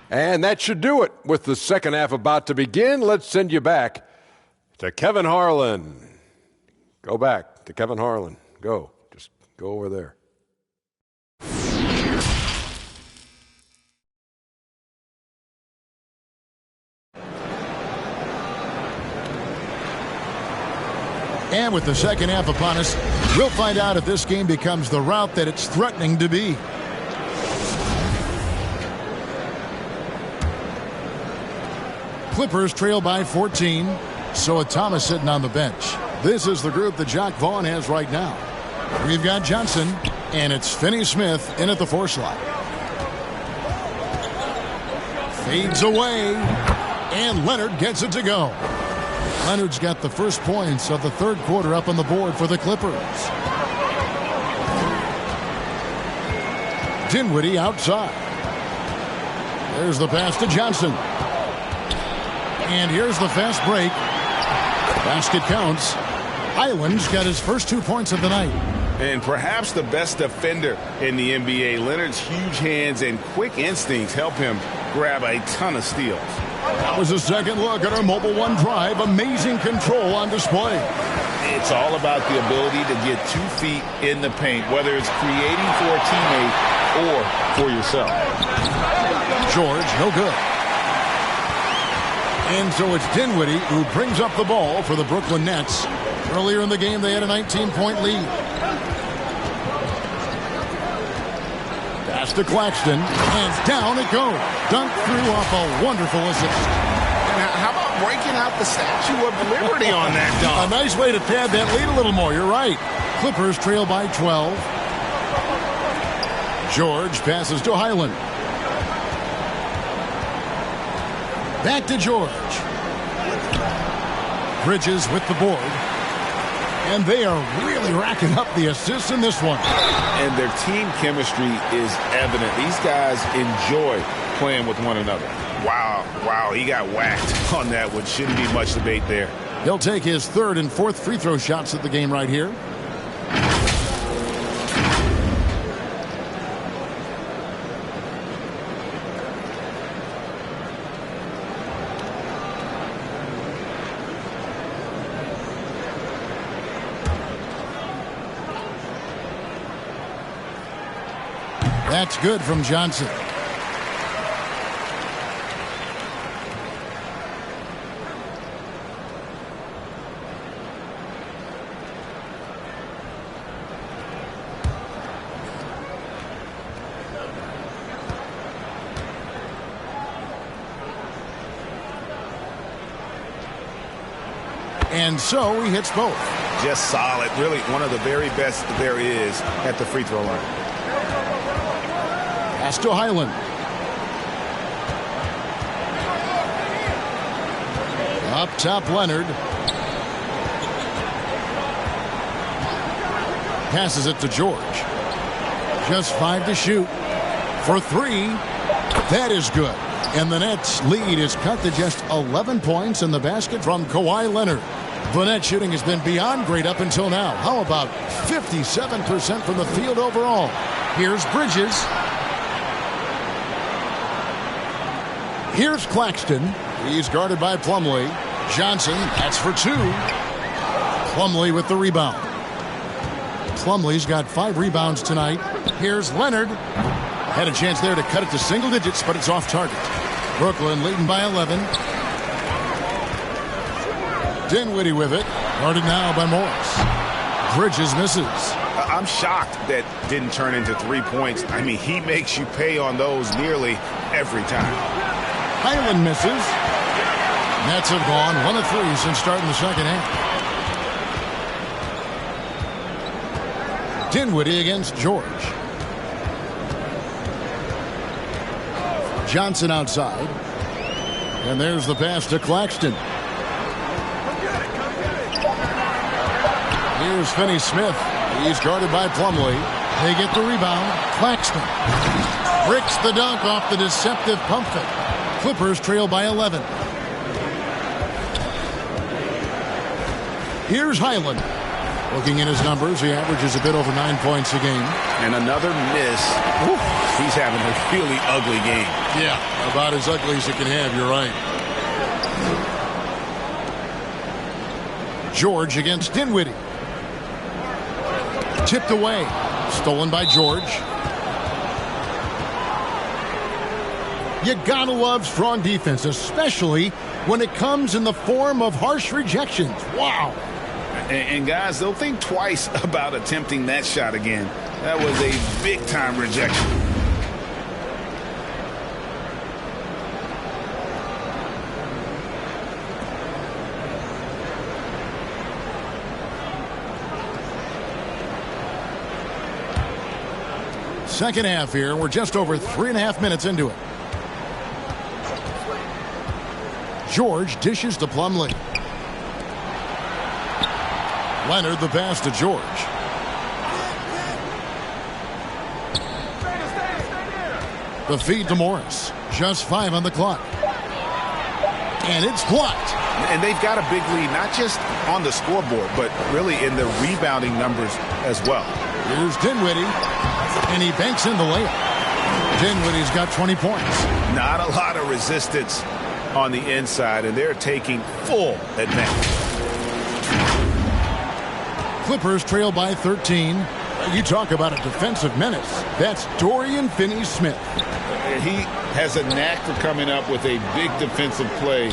And that should do it. With the second half about to begin, let's send you back to Kevin Harlan. Go back to Kevin Harlan. Go. Just go over there. And with the second half upon us, we'll find out if this game becomes the rout that it's threatening to be. Clippers trail by 14. So Thomas sitting on the bench. This is the group that Jacque Vaughn has right now. We've got Johnson, and it's Finney-Smith in at the 4 slot. Fades away, and Leonard gets it to go. Leonard's got the first points of the third quarter up on the board for the Clippers. Dinwiddie outside. There's the pass to Johnson. And here's the fast break. Basket counts. Highland's got his first 2 points of the night. And perhaps the best defender in the NBA. Leonard's huge hands and quick instincts help him grab a ton of steals. That was a second look at our Mobile One drive. Amazing control on display. It's all about the ability to get 2 feet in the paint, whether it's creating for a teammate or for yourself. George, no good. And so it's Dinwiddie who brings up the ball for the Brooklyn Nets. Earlier in the game, they had a 19-point lead. Pass to Claxton, and down it goes. Dunk through off a wonderful assist. How about breaking out the Statue of Liberty on that dunk? A nice way to pad that lead a little more. You're right. Clippers trail by 12. George passes to Highland. Back to George. Bridges with the board. And they are really racking up the assists in this one. And their team chemistry is evident. These guys enjoy playing with one another. Wow, he got whacked on that one. Shouldn't be much debate there. He'll take his third and fourth free throw shots at the game right here. That's good from Johnson. And so he hits both. Just solid. Really one of the very best there is at the free throw line. Pass to Highland. Up top, Leonard. Passes it to George. Just 5 to shoot. For 3. That is good. And the Nets' lead is cut to just 11 points in the basket from Kawhi Leonard. The net shooting has been beyond great up until now. How about 57% from the field overall? Here's Bridges. Here's Claxton. He's guarded by Plumlee. Johnson, that's for 2. Plumlee with the rebound. Plumlee's got 5 rebounds tonight. Here's Leonard. Had a chance there to cut it to single digits, but it's off target. Brooklyn leading by 11. Dinwiddie with it. Guarded now by Morris. Bridges misses. I'm shocked that didn't turn into 3 points. I mean, he makes you pay on those nearly every time. Highland misses. Nets have gone 1 of 3 since starting the second half. Dinwiddie against George. Johnson outside. And there's the pass to Claxton. Here's Finney-Smith. He's guarded by Plumlee. They get the rebound. Claxton bricks the dunk off the deceptive pump fake. Clippers trail by 11. Here's Highland. Looking at his numbers, he averages a bit over 9 points a game. And another miss. Ooh, he's having a really ugly game. Yeah, about as ugly as it can have, you're right. George against Dinwiddie. Tipped away. Stolen by George. You gotta love strong defense, especially when it comes in the form of harsh rejections. Wow. And guys, they'll think twice about attempting that shot again. That was a big-time rejection. Second half here. We're just over 3.5 minutes into it. George dishes to Plumlee. Leonard the pass to George. The feed to Morris. Just 5 on the clock. And it's blocked. And they've got a big lead, not just on the scoreboard, but really in the rebounding numbers as well. Here's Dinwiddie. And he banks in the layup. Dinwiddie's got 20 points. Not a lot of resistance on the inside, and they're taking full advantage. Clippers trail by 13. You talk about a defensive menace. That's Dorian Finney-Smith. He has a knack for coming up with a big defensive play.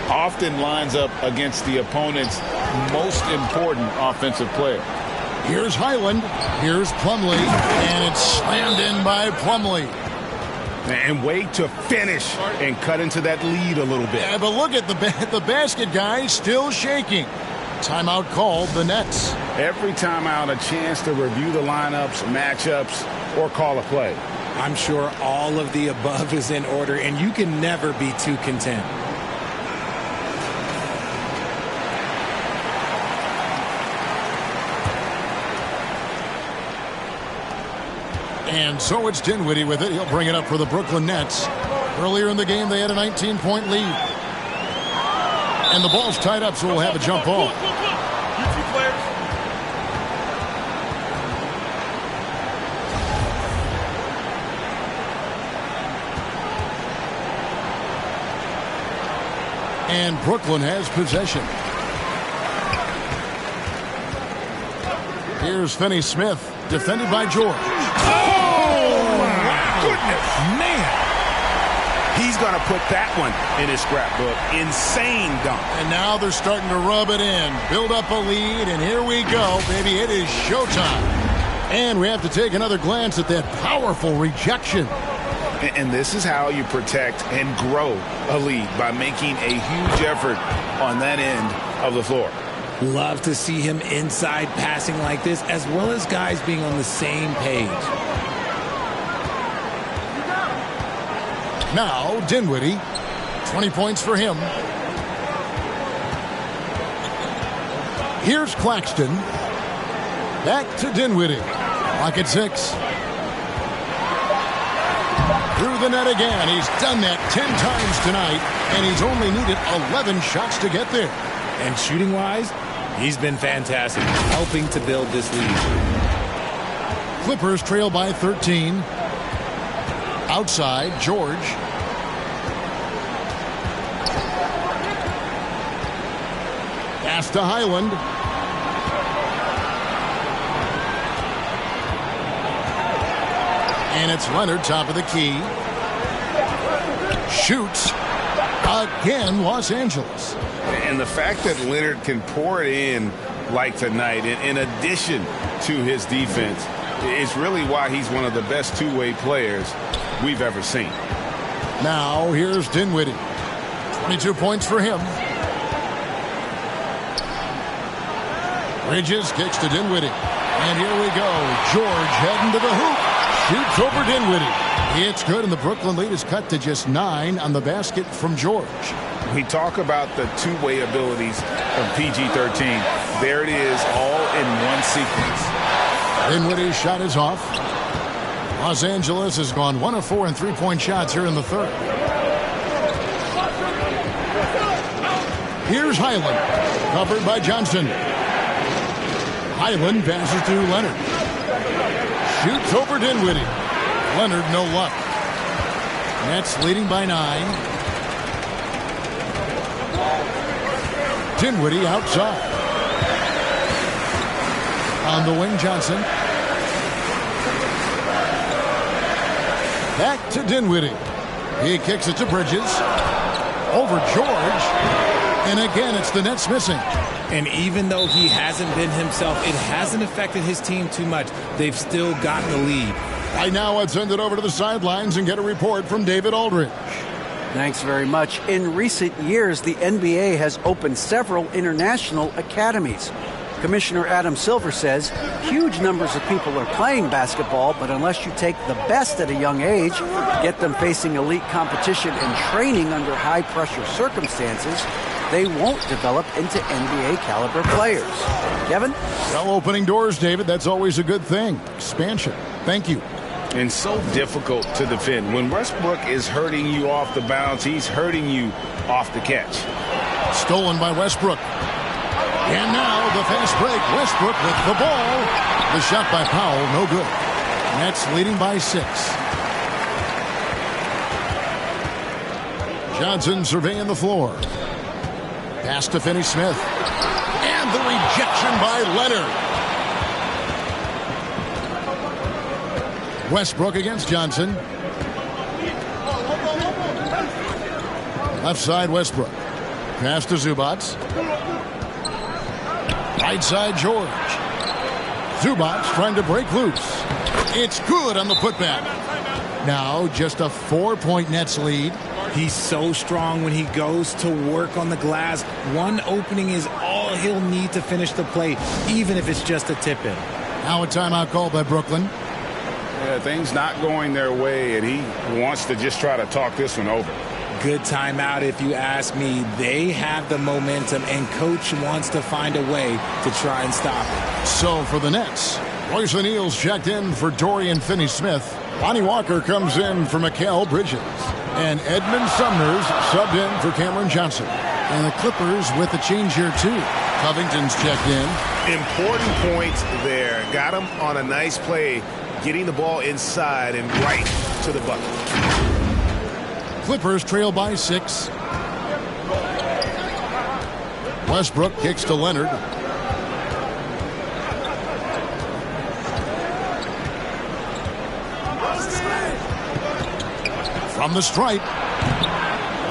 Often lines up against the opponent's most important offensive player. Here's Highland. Here's Plumlee. And it's slammed in by Plumlee. And wait to finish and cut into that lead a little bit. Yeah, but look at the basket guy still shaking. Timeout called, the Nets. Every timeout, a chance to review the lineups, matchups, or call a play. I'm sure all of the above is in order, and you can never be too content. And so it's Dinwiddie with it. He'll bring it up for the Brooklyn Nets. Earlier in the game, they had a 19-point lead. And the ball's tied up, so we'll have a jump ball. And Brooklyn has possession. Here's Finney-Smith, defended by George. Oh, my goodness. Man. He's going to put that one in his scrapbook. Insane dunk. And now they're starting to rub it in. Build up a lead, and here we go, baby. It is showtime. And we have to take another glance at that powerful rejection. And this is how you protect and grow a lead, by making a huge effort on that end of the floor. Love to see him inside passing like this, as well as guys being on the same page. Now, Dinwiddie, 20 points for him. Here's Claxton. Back to Dinwiddie. Clock at 6. Through the net again. He's done that 10 times tonight, and he's only needed 11 shots to get there. And shooting-wise, he's been fantastic, helping to build this lead. Clippers trail by 13. Outside, George. Pass to Highland. And it's Leonard, top of the key. Shoots. Again, Los Angeles. And the fact that Leonard can pour it in like tonight, in addition to his defense, is really why he's one of the best two-way players we've ever seen. Now, here's Dinwiddie. 22 points for him. Bridges kicks to Dinwiddie. And here we go. George heading to the hoop. Shoots over Dinwiddie. It's good, and the Brooklyn lead is cut to just 9 on the basket from George. We talk about the two-way abilities of PG-13. There it is, all in one sequence. Dinwiddie's shot is off. Los Angeles has gone 1 of 4 in three-point shots here in the third. Here's Highland, covered by Johnson. Highland passes to Leonard. Shoots over Dinwiddie. Leonard, no luck. Nets leading by 9. Dinwiddie outside. On the wing, Johnson. Back to Dinwiddie. He kicks it to Bridges. Over George. And again, it's the Nets missing. And even though he hasn't been himself, it hasn't affected his team too much. They've still got the lead. Right now, let's send it over to the sidelines and get a report from David Aldridge. Thanks very much. In recent years, the NBA has opened several international academies. Commissioner Adam Silver says huge numbers of people are playing basketball, but unless you take the best at a young age, get them facing elite competition and training under high-pressure circumstances, they won't develop into NBA-caliber players. Kevin? Well, opening doors, David, that's always a good thing. Expansion. Thank you. And so difficult to defend. When Westbrook is hurting you off the bounce, he's hurting you off the catch. Stolen by Westbrook. And now the fast break. Westbrook with the ball. The shot by Powell, no good. Nets leading by 6. Johnson surveying the floor. Pass to Finney-Smith. And the rejection by Leonard. Westbrook against Johnson. Left side, Westbrook. Pass to Zubats. Right side, George. Zubac trying to break loose. It's good on the putback. Now just a 4-point Nets lead. He's so strong when he goes to work on the glass. One opening is all he'll need to finish the play, even if it's just a tip-in. Now a timeout called by Brooklyn. Yeah, things not going their way, and he wants to just try to talk this one over. Good timeout if you ask me. They have the momentum, and Coach wants to find a way to try and stop it. So for the Nets, Royce O'Neal's checked in for Dorian Finney-Smith. Lonnie Walker comes in for Mikal Bridges. And Edmund Sumner's subbed in for Cameron Johnson. And the Clippers with a change here, too. Covington's checked in. Important points there. Got him on a nice play, getting the ball inside and right to the bucket. Clippers trail by 6. Westbrook kicks to Leonard. From the stripe.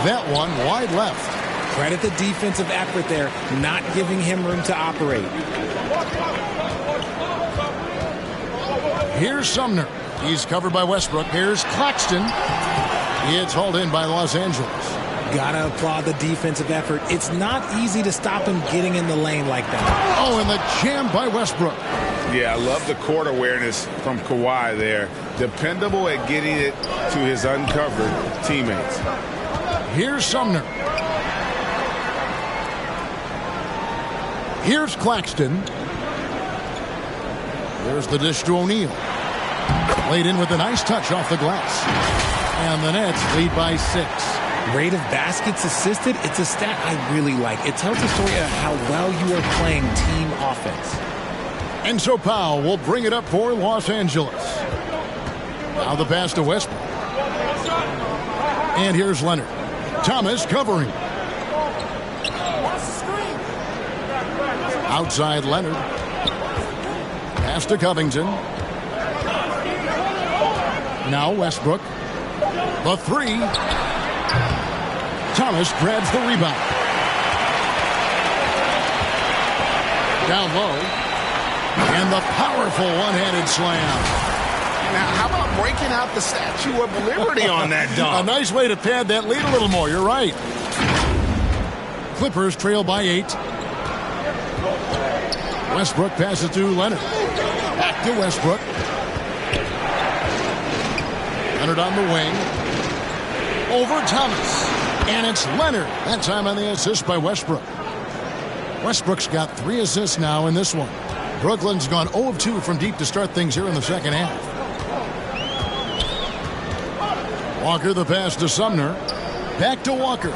That one wide left. Credit the defensive effort there, not giving him room to operate. Here's Sumner. He's covered by Westbrook. Here's Claxton. It's hauled in by Los Angeles. Gotta applaud the defensive effort. It's not easy to stop him getting in the lane like that. Oh, and the jam by Westbrook. Yeah, I love the court awareness from Kawhi there. Dependable at getting it to his uncovered teammates. Here's Sumner. Here's Claxton. There's the dish to O'Neal. Laid in with a nice touch off the glass. And the Nets lead by 6. Rate of baskets assisted, it's a stat I really like. It tells the story of how well you are playing team offense. And so Powell will bring it up for Los Angeles. Now the pass to Westbrook. And here's Leonard. Thomas covering. Outside Leonard. Pass to Covington. Now Westbrook. The 3. Thomas grabs the rebound. Down low. And the powerful one-handed slam. Now, how about breaking out the Statue of Liberty on that dunk? A nice way to pad that lead a little more. You're right. Clippers trail by 8. Westbrook passes to Leonard. Back to Westbrook. Leonard on the wing. Over Thomas. And it's Leonard. That time on the assist by Westbrook. Westbrook's got 3 assists now in this one. Brooklyn's gone 0 of 2 from deep to start things here in the second half. Walker the pass to Sumner. Back to Walker.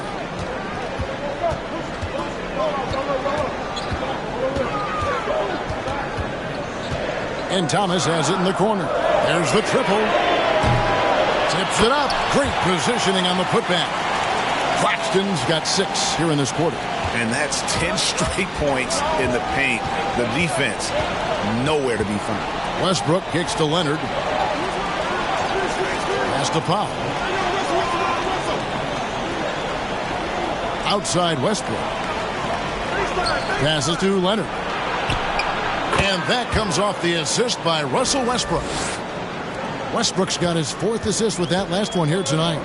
And Thomas has it in the corner. There's the triple. Tips it up. Great positioning on the putback. Claxton's got 6 here in this quarter. And that's 10 straight points in the paint. The defense, nowhere to be found. Westbrook kicks to Leonard. Pass to Powell. Outside Westbrook. Passes to Leonard. And that comes off the assist by Russell Westbrook. Westbrook's got his 4th assist with that last one here tonight.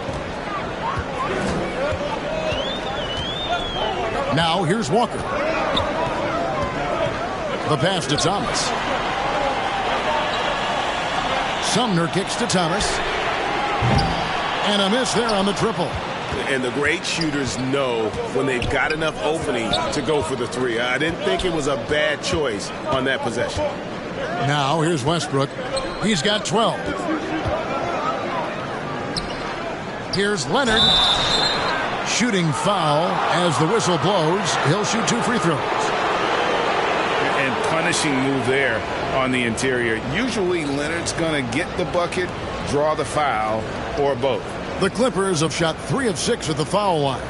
Now here's Walker. The pass to Thomas. Sumner kicks to Thomas. And a miss there on the triple. And the great shooters know when they've got enough opening to go for the 3. I didn't think it was a bad choice on that possession. Now here's Westbrook. He's got 12. Here's Leonard. Shooting foul as the whistle blows. He'll shoot 2 free throws. And punishing move there on the interior. Usually Leonard's going to get the bucket, draw the foul, or both. The Clippers have shot 3 of 6 at the foul line.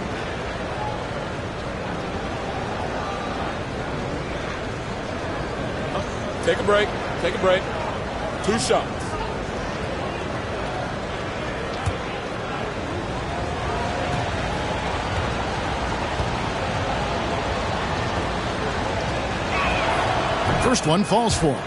Take a break. Take a break. 2 shots. First one falls for him.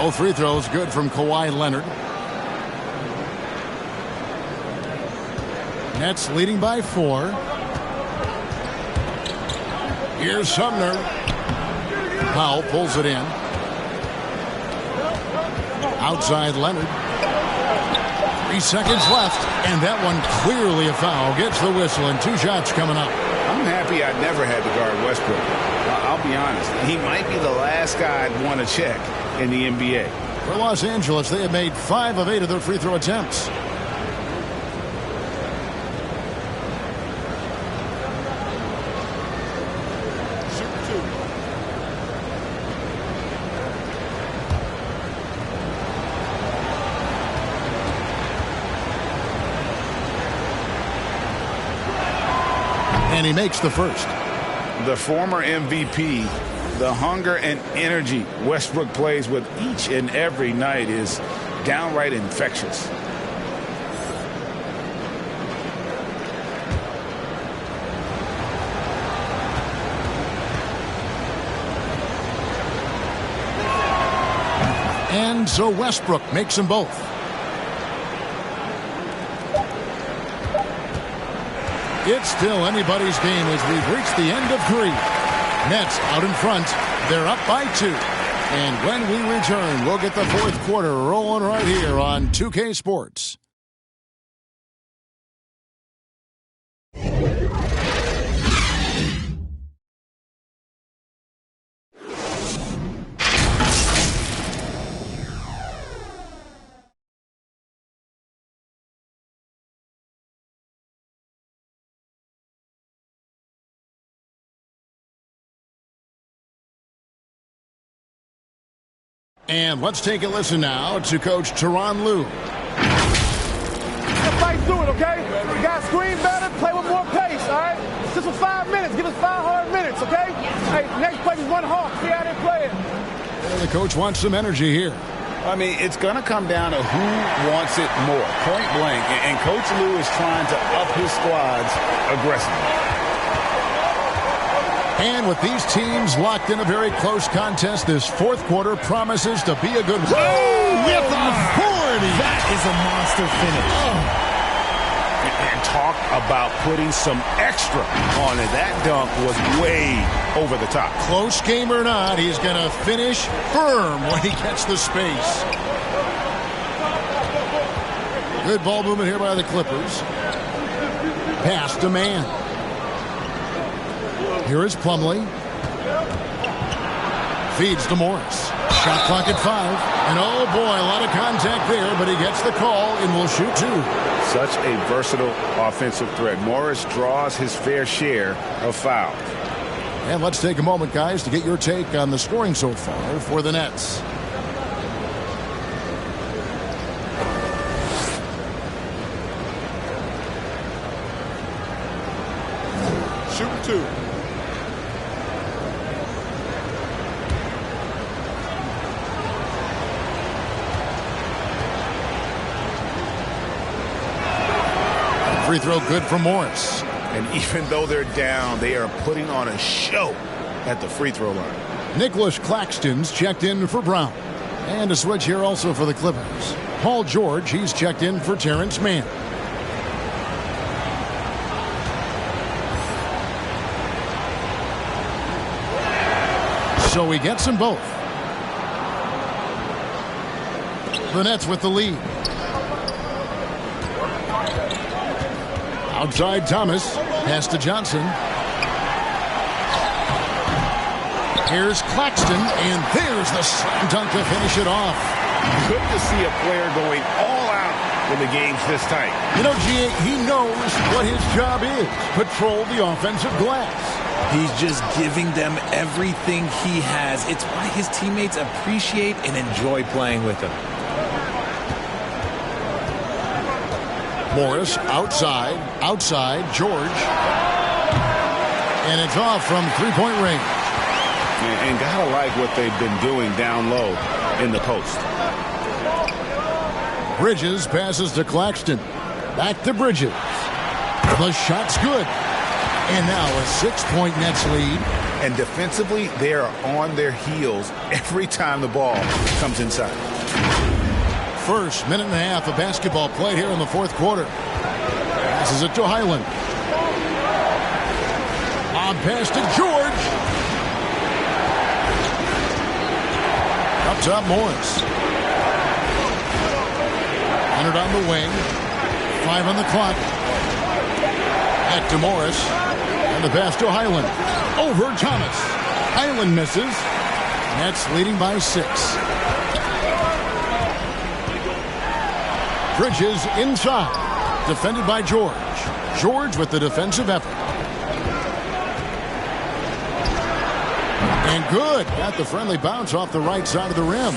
Both free throws good from Kawhi Leonard. Nets leading by 4. Here's Sumner. Powell pulls it in. Outside Leonard. 3 seconds left, and that one clearly a foul. Gets the whistle, and 2 shots coming up. I'm happy I never had to guard Westbrook. I'll be honest. He might be the last guy I'd want to check in the NBA. For Los Angeles, they have made 5 of 8 of their free throw attempts. And he makes the first. The former MVP, the hunger and energy Westbrook plays with each and every night is downright infectious. And so Westbrook makes them both. It's still anybody's game as we've reached the end of 3. Nets out in front. They're up by 2. And when we return, we'll get the 4th quarter rolling right here on 2K Sports. And let's take a listen now to Coach Tyronn Lue. Let's fight through it, okay? We got to screen better, play with more pace, all right? Just for 5 minutes. Give us 5 hard minutes, okay? Hey, next play is 1 hawk. See how they're playing. And the coach wants some energy here. I mean, it's going to come down to who wants it more, point blank. And Coach Lue is trying to up his squads aggressively. And with these teams locked in a very close contest, this 4th quarter promises to be a good one. Oh, with authority! That is a monster finish. And talk about putting some extra on it. That dunk was way over the top. Close game or not, he's going to finish firm when he gets the space. Good ball movement here by the Clippers. Pass to man. Here is Plumlee. Feeds to Morris. Shot clock at 5. And oh boy, a lot of contact there, but he gets the call and will shoot 2. Such a versatile offensive threat. Morris draws his fair share of fouls. And let's take a moment, guys, to get your take on the scoring so far for the Nets. Shooting 2. Free throw good for Morris. And even though they're down, they are putting on a show at the free throw line. Nicholas Claxton's checked in for Brown. And a switch here also for the Clippers. Paul George, he's checked in for Terrence Mann. So he gets them both. The Nets with the lead. Outside Thomas. Pass to Johnson. Here's Claxton, and there's the slam dunk to finish it off. Good to see a player going all out when the game's this tight. You know, G.A., he knows what his job is. Patrol the offensive glass. He's just giving them everything he has. It's why his teammates appreciate and enjoy playing with him. Morris outside, George. And it's off from three-point range. And gotta like what they've been doing down low in the post. Bridges passes to Claxton. Back to Bridges. The shot's good. And now a 6-point Nets lead. And defensively, they are on their heels every time the ball comes inside. First minute and a half of basketball played here in the fourth quarter. Passes it to Highland. On pass to George. Up top, Morris. Leonard on the wing. 5 on the clock. Back to Morris. And the pass to Highland. Over Thomas. Highland misses. Nets leading by 6. Bridges inside. Defended by George. George with the defensive effort. And good. Got the friendly bounce off the right side of the rim.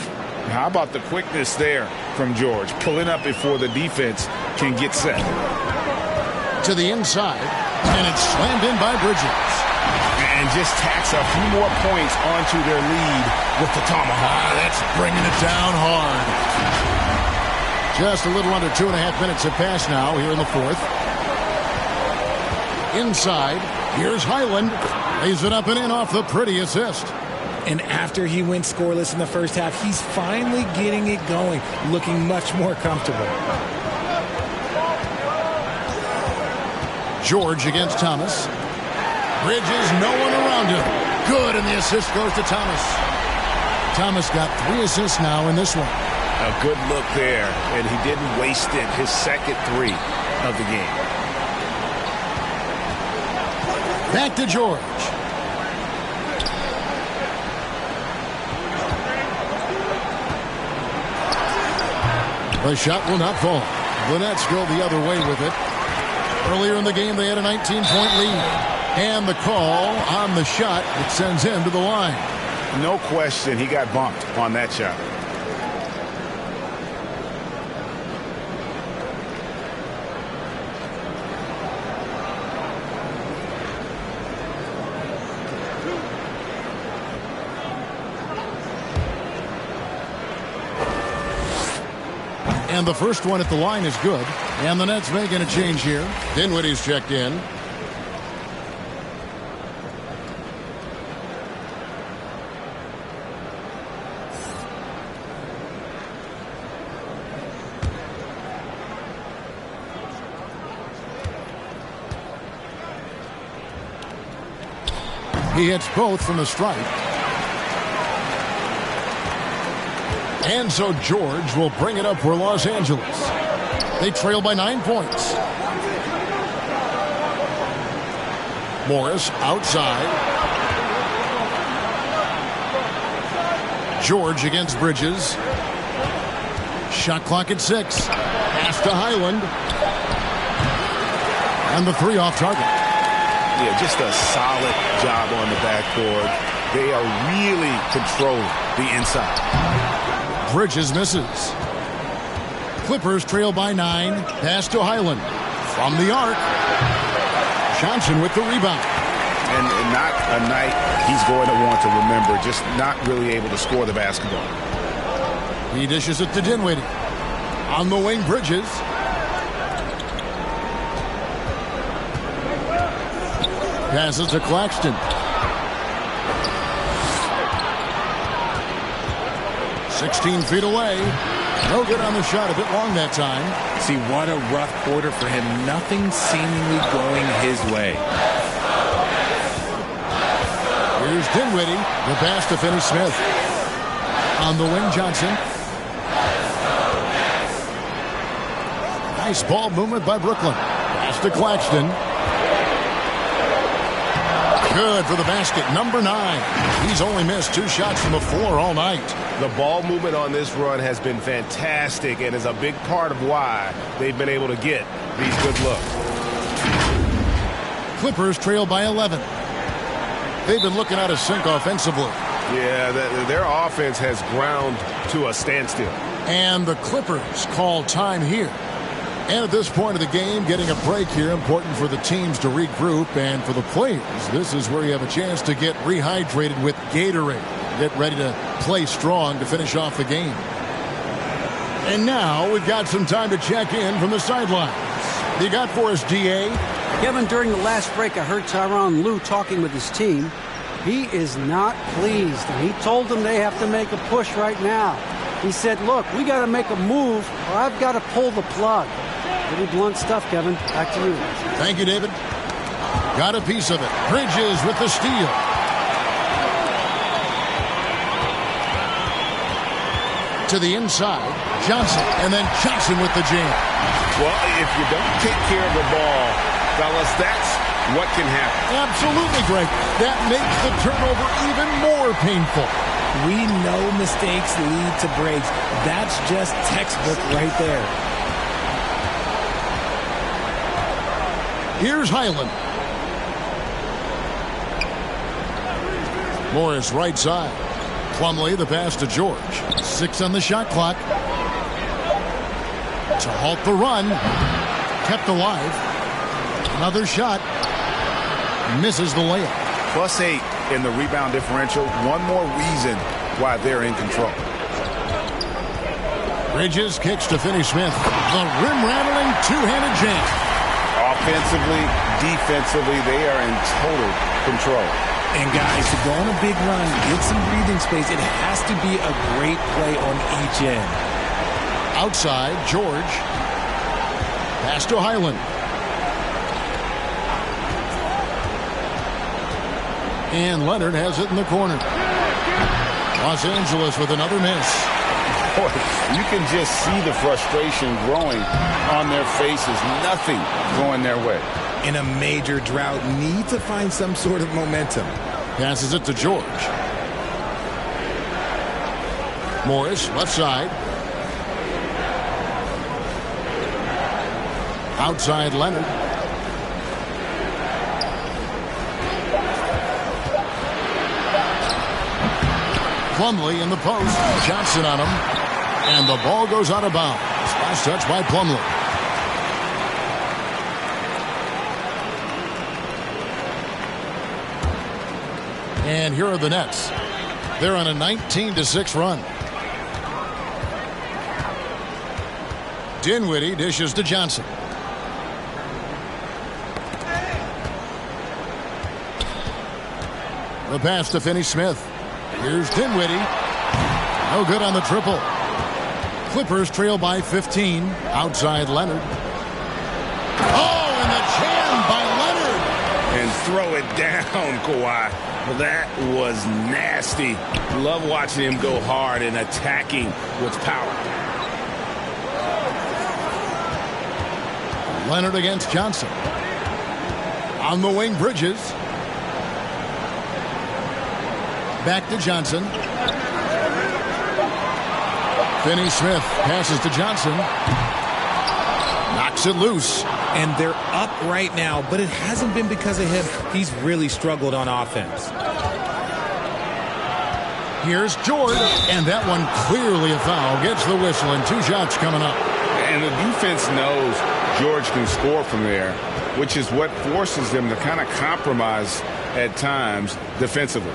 How about the quickness there from George? Pulling up before the defense can get set. To the inside. And it's slammed in by Bridges. And just tacks a few more points onto their lead with the tomahawk. That's bringing it down hard. Just a little under 2.5 minutes have passed now here in the fourth. Inside, here's Highland. Lays it up and in off the pretty assist. And after he went scoreless in the first half, he's finally getting it going, looking much more comfortable. George against Thomas. Bridges, no one around him. Good, and the assist goes to Thomas. Thomas got 3 assists now in this one. A good look there, and he didn't waste it. His second 3 of the game. Back to George. The shot will not fall. The Nets go the other way with it. Earlier in the game, they had a 19-point lead. And the call on the shot that sends him to the line. No question, he got bumped on that shot. And the first one at the line is good. And the Nets making a change here. Dinwiddie's checked in. He hits both from the stripe. And so George will bring it up for Los Angeles. They trail by 9 points. Morris outside. George against Bridges. Shot clock at 6. Pass to Highland. And the 3 off target. Yeah, just a solid job on the backboard. They are really controlling the inside. Bridges misses. Clippers trail by 9. Pass to Highland. From the arc. Johnson with the rebound. And not a night he's going to want to remember. Just not really able to score the basketball. He dishes it to Dinwiddie. On the wing, Bridges. Passes to Claxton. 16 feet away. No good on the shot. A bit long that time. See, what a rough quarter for him. Nothing seemingly going his way. Here's Dinwiddie. The pass to Finney-Smith. On the wing, Johnson. Nice ball movement by Brooklyn. Pass to Claxton. Good for the basket. Number 9. He's only missed 2 shots from the floor all night. The ball movement on this run has been fantastic and is a big part of why they've been able to get these good looks. Clippers trail by 11. They've been looking out of sync offensively. Yeah, their offense has ground to a standstill. And the Clippers call time here. And at this point of the game, getting a break here, important for the teams to regroup. And for the players, this is where you have a chance to get rehydrated with Gatorade. Get ready to play strong to finish off the game. And now we've got some time to check in from the sidelines. You got for us, DA? Kevin, during the last break, I heard Tyronn Lue talking with his team. He is not pleased, and he told them they have to make a push right now. He said, look, we got to make a move, or I've got to pull the plug. Pretty blunt stuff, Kevin. Back to you. Thank you, David. Got a piece of it. Bridges with the steal. To the inside, Johnson, and then Johnson with the jam. Well, if you don't take care of the ball, fellas, that's what can happen. Absolutely, Greg. That makes the turnover even more painful. We know mistakes lead to breaks. That's just textbook right there. Here's Highland. Morris right side. Plumlee the pass to George. 6 on the shot clock. To halt the run. Kept alive. Another shot. Misses the layup. +8 in the rebound differential. One more reason why they're in control. Bridges kicks to Finney-Smith. The rim-rattling two-handed jam. Offensively, defensively, they are in total control. And guys, to go on a big run, get some breathing space, it has to be a great play on each end. Outside, George. Pass to Highland. And Leonard has it in the corner. Los Angeles with another miss. Boy, you can just see the frustration growing on their faces. Nothing going their way. In a major drought, need to find some sort of momentum. Passes it to George. Morris, left side. Outside Leonard. Plumlee in the post. Johnson on him. And the ball goes out of bounds. Last touch by Plumlee. And here are the Nets. They're on a 19-6 run. Dinwiddie dishes to Johnson. The pass to Finney-Smith. Here's Dinwiddie. No good on the triple. Clippers trail by 15. Outside Leonard. Oh, and the jam by Leonard. And throw it down, Kawhi. Well, that was nasty. Love watching him go hard and attacking with power. Leonard against Johnson. On the wing, Bridges. Back to Johnson. Finney-Smith passes to Johnson. Knocks it loose. And they're up right now, but it hasn't been because of him. He's really struggled on offense. Here's George, and that one clearly a foul. Gets the whistle, and 2 shots coming up. And the defense knows George can score from there, which is what forces them to kind of compromise at times defensively.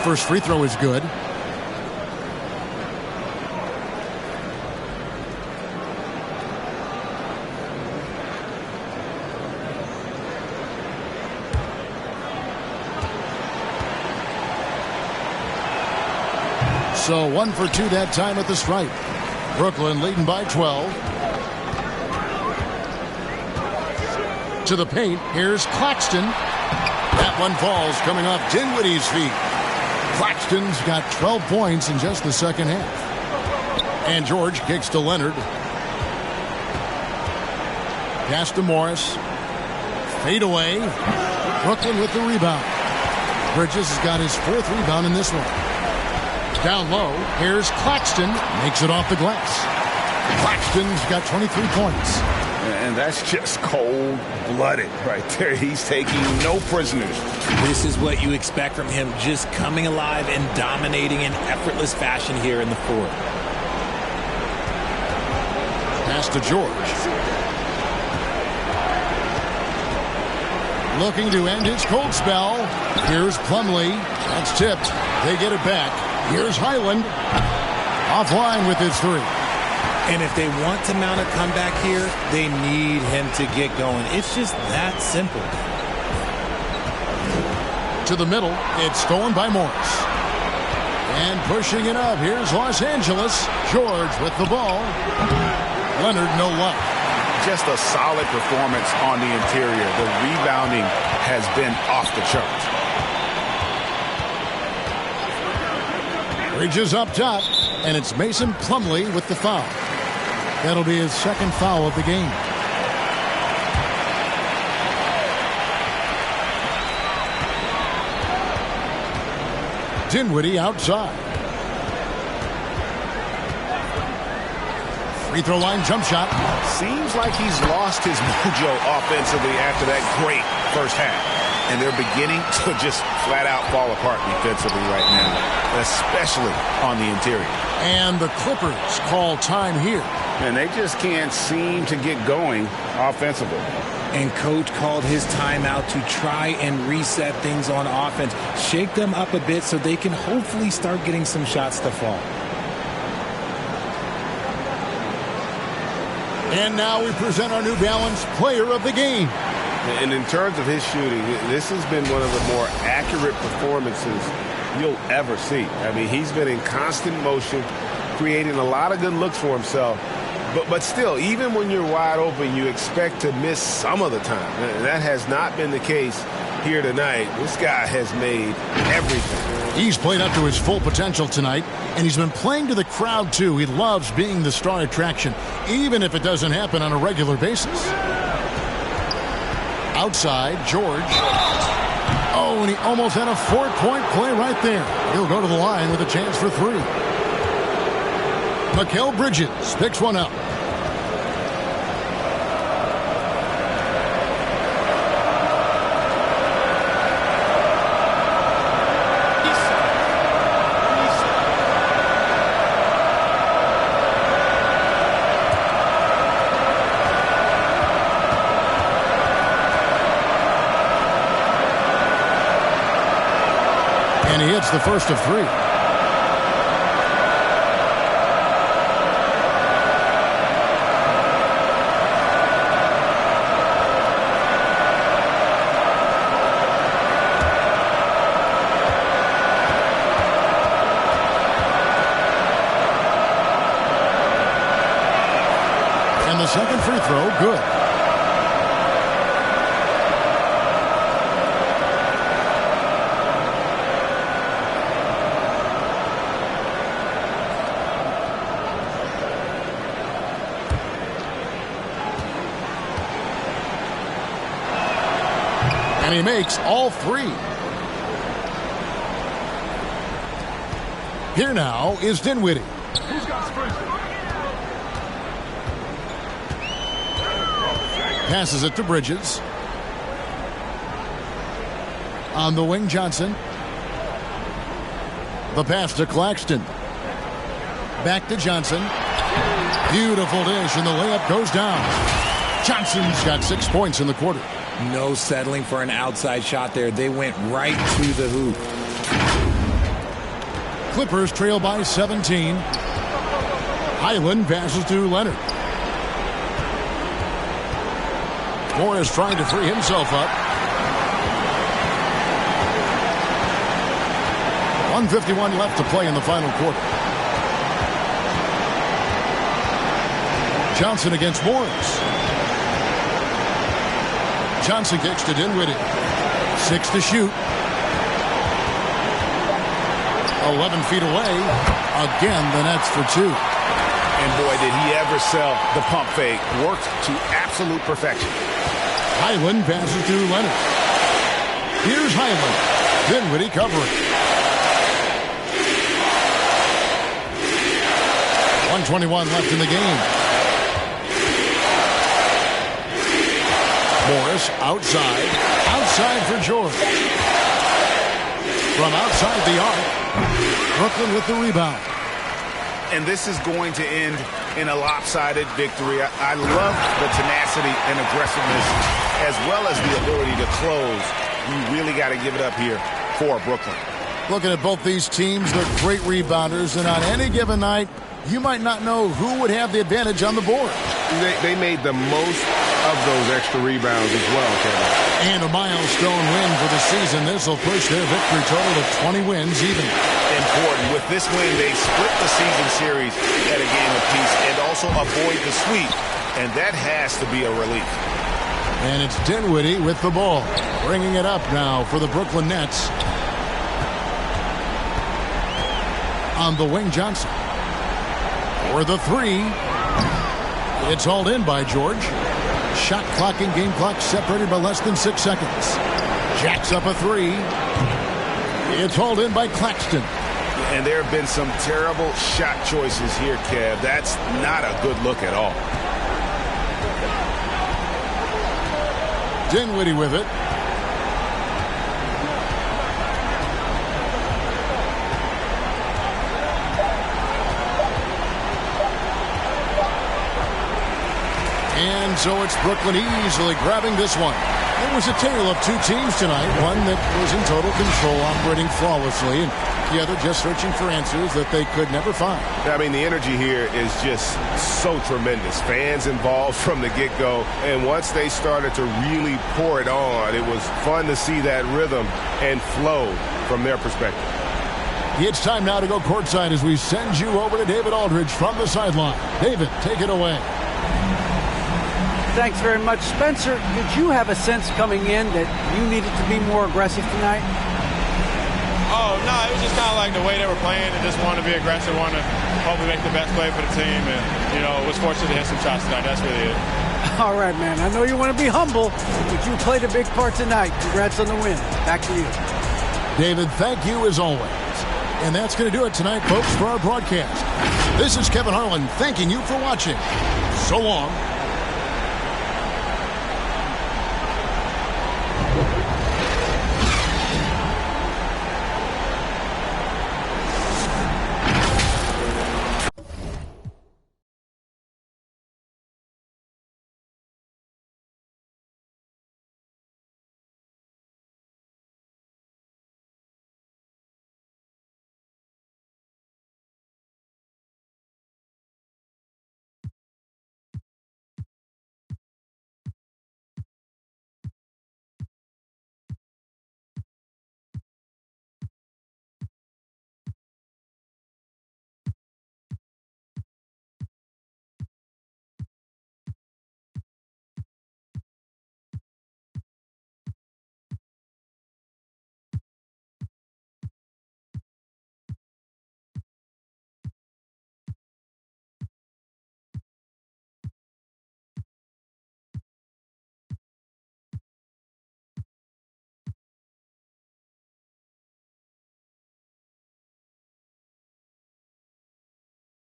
First free throw is good. So 1 for 2 that time at the stripe. Brooklyn leading by 12. To the paint. Here's Claxton. That one falls coming off Dinwiddie's feet. Claxton's got 12 points in just the second half. And George kicks to Leonard. Pass to Morris. Fade away. Brooklyn with the rebound. Bridges has got his 4th rebound in this one. Down low. Here's Claxton. Makes it off the glass. Claxton's got 23 points. And that's just cold-blooded right there. He's taking no prisoners. This is what you expect from him, just coming alive and dominating in effortless fashion here in the 4th. Pass to George. looking to end his cold spell. Here's Plumlee. That's tipped. They get it back. Here's Highland. Offline with his three. And if they want to mount a comeback here, they need him to get going. It's just that simple. To the middle. It's stolen by Morris. And pushing it up. Here's Los Angeles. George with the ball. Leonard, no luck. Just a solid performance on the interior. The rebounding has been off the charts. Bridges up top, and it's Mason Plumlee with the foul. That'll be his second foul of the game. Dinwiddie outside. Free throw line jump shot. Seems like he's lost his mojo offensively after that great first half. And they're beginning to just flat out fall apart defensively right now, especially on the interior. And the Clippers call time here. And they just can't seem to get going offensively. And coach called his timeout to try and reset things on offense. Shake them up a bit so they can hopefully start getting some shots to fall. And now we present our New Balance Player of the Game. And in terms of his shooting, this has been one of the more accurate performances you'll ever see. I mean, he's been in constant motion, creating a lot of good looks for himself. But still, even when you're wide open, you expect to miss some of the time. And that has not been the case here tonight. This guy has made everything. He's played up to his full potential tonight, and he's been playing to the crowd, too. He loves being the star attraction, even if it doesn't happen on a regular basis. Outside, George. Oh, and he almost had a 4-point play right there. He'll go to the line with a chance for three. Mikal Bridges picks one up. And he hits the first of three. And the second free throw, good. And he makes all three. Here now is Dinwiddie. Passes it to Bridges. On the wing, Johnson. The pass to Claxton. Back to Johnson. Beautiful dish, and the layup goes down. Johnson's got 6 points in the quarter. No settling for an outside shot there. They went right to the hoop. Clippers trail by 17. Highland passes to Leonard. Morris trying to free himself up. 1:51 left to play in the final quarter. Johnson against Morris. Johnson kicks to Dinwiddie. 6 to shoot. 11 feet away. Again, the Nets for 2. And boy, did he ever sell the pump fake. Worked to absolute perfection. Highland passes to Leonard. Here's Highland. Dinwiddie covering. 1:21 left in the game. Morris outside. Outside for George. From outside the arc. Brooklyn with the rebound. And this is going to end in a lopsided victory. I love the tenacity and aggressiveness as well as the ability to close. You really got to give it up here for Brooklyn. Looking at both these teams, they're great rebounders, and on any given night, you might not know who would have the advantage on the board. They made the most of those extra rebounds as well, Kevin. And a milestone win for the season. This will push their victory total to 20 wins even. Important. With this win, they split the season series at a game apiece and also avoid the sweep, and that has to be a relief. And it's Dinwiddie with the ball, bringing it up now for the Brooklyn Nets. On the wing, Johnson. For the three. It's hauled in by George. Shot clock and game clock separated by less than 6 seconds. Jacks up a three. It's hauled in by Claxton. And there have been some terrible shot choices here, Kev. That's not a good look at all. Dinwiddie with it. And so it's Brooklyn easily grabbing this one. It was a tale of two teams tonight. One that was in total control, operating flawlessly, and the other just searching for answers that they could never find. I mean, the energy here is just so tremendous. Fans involved from the get-go, and once they started to really pour it on, it was fun to see that rhythm and flow from their perspective. It's time now to go courtside as we send you over to David Aldridge from the sideline. David, take it away. Thanks very much, Spencer. Did you have a sense coming in that you needed to be more aggressive tonight? Oh, no, it was just kind of like the way they were playing and just wanted to be aggressive, wanted to hopefully make the best play for the team, and, you know, was fortunate to hit some shots tonight. That's really it. All right, man. I know you want to be humble, but you played a big part tonight. Congrats on the win. Back to you. David, thank you as always. And that's going to do it tonight, folks, for our broadcast. This is Kevin Harlan thanking you for watching. So long.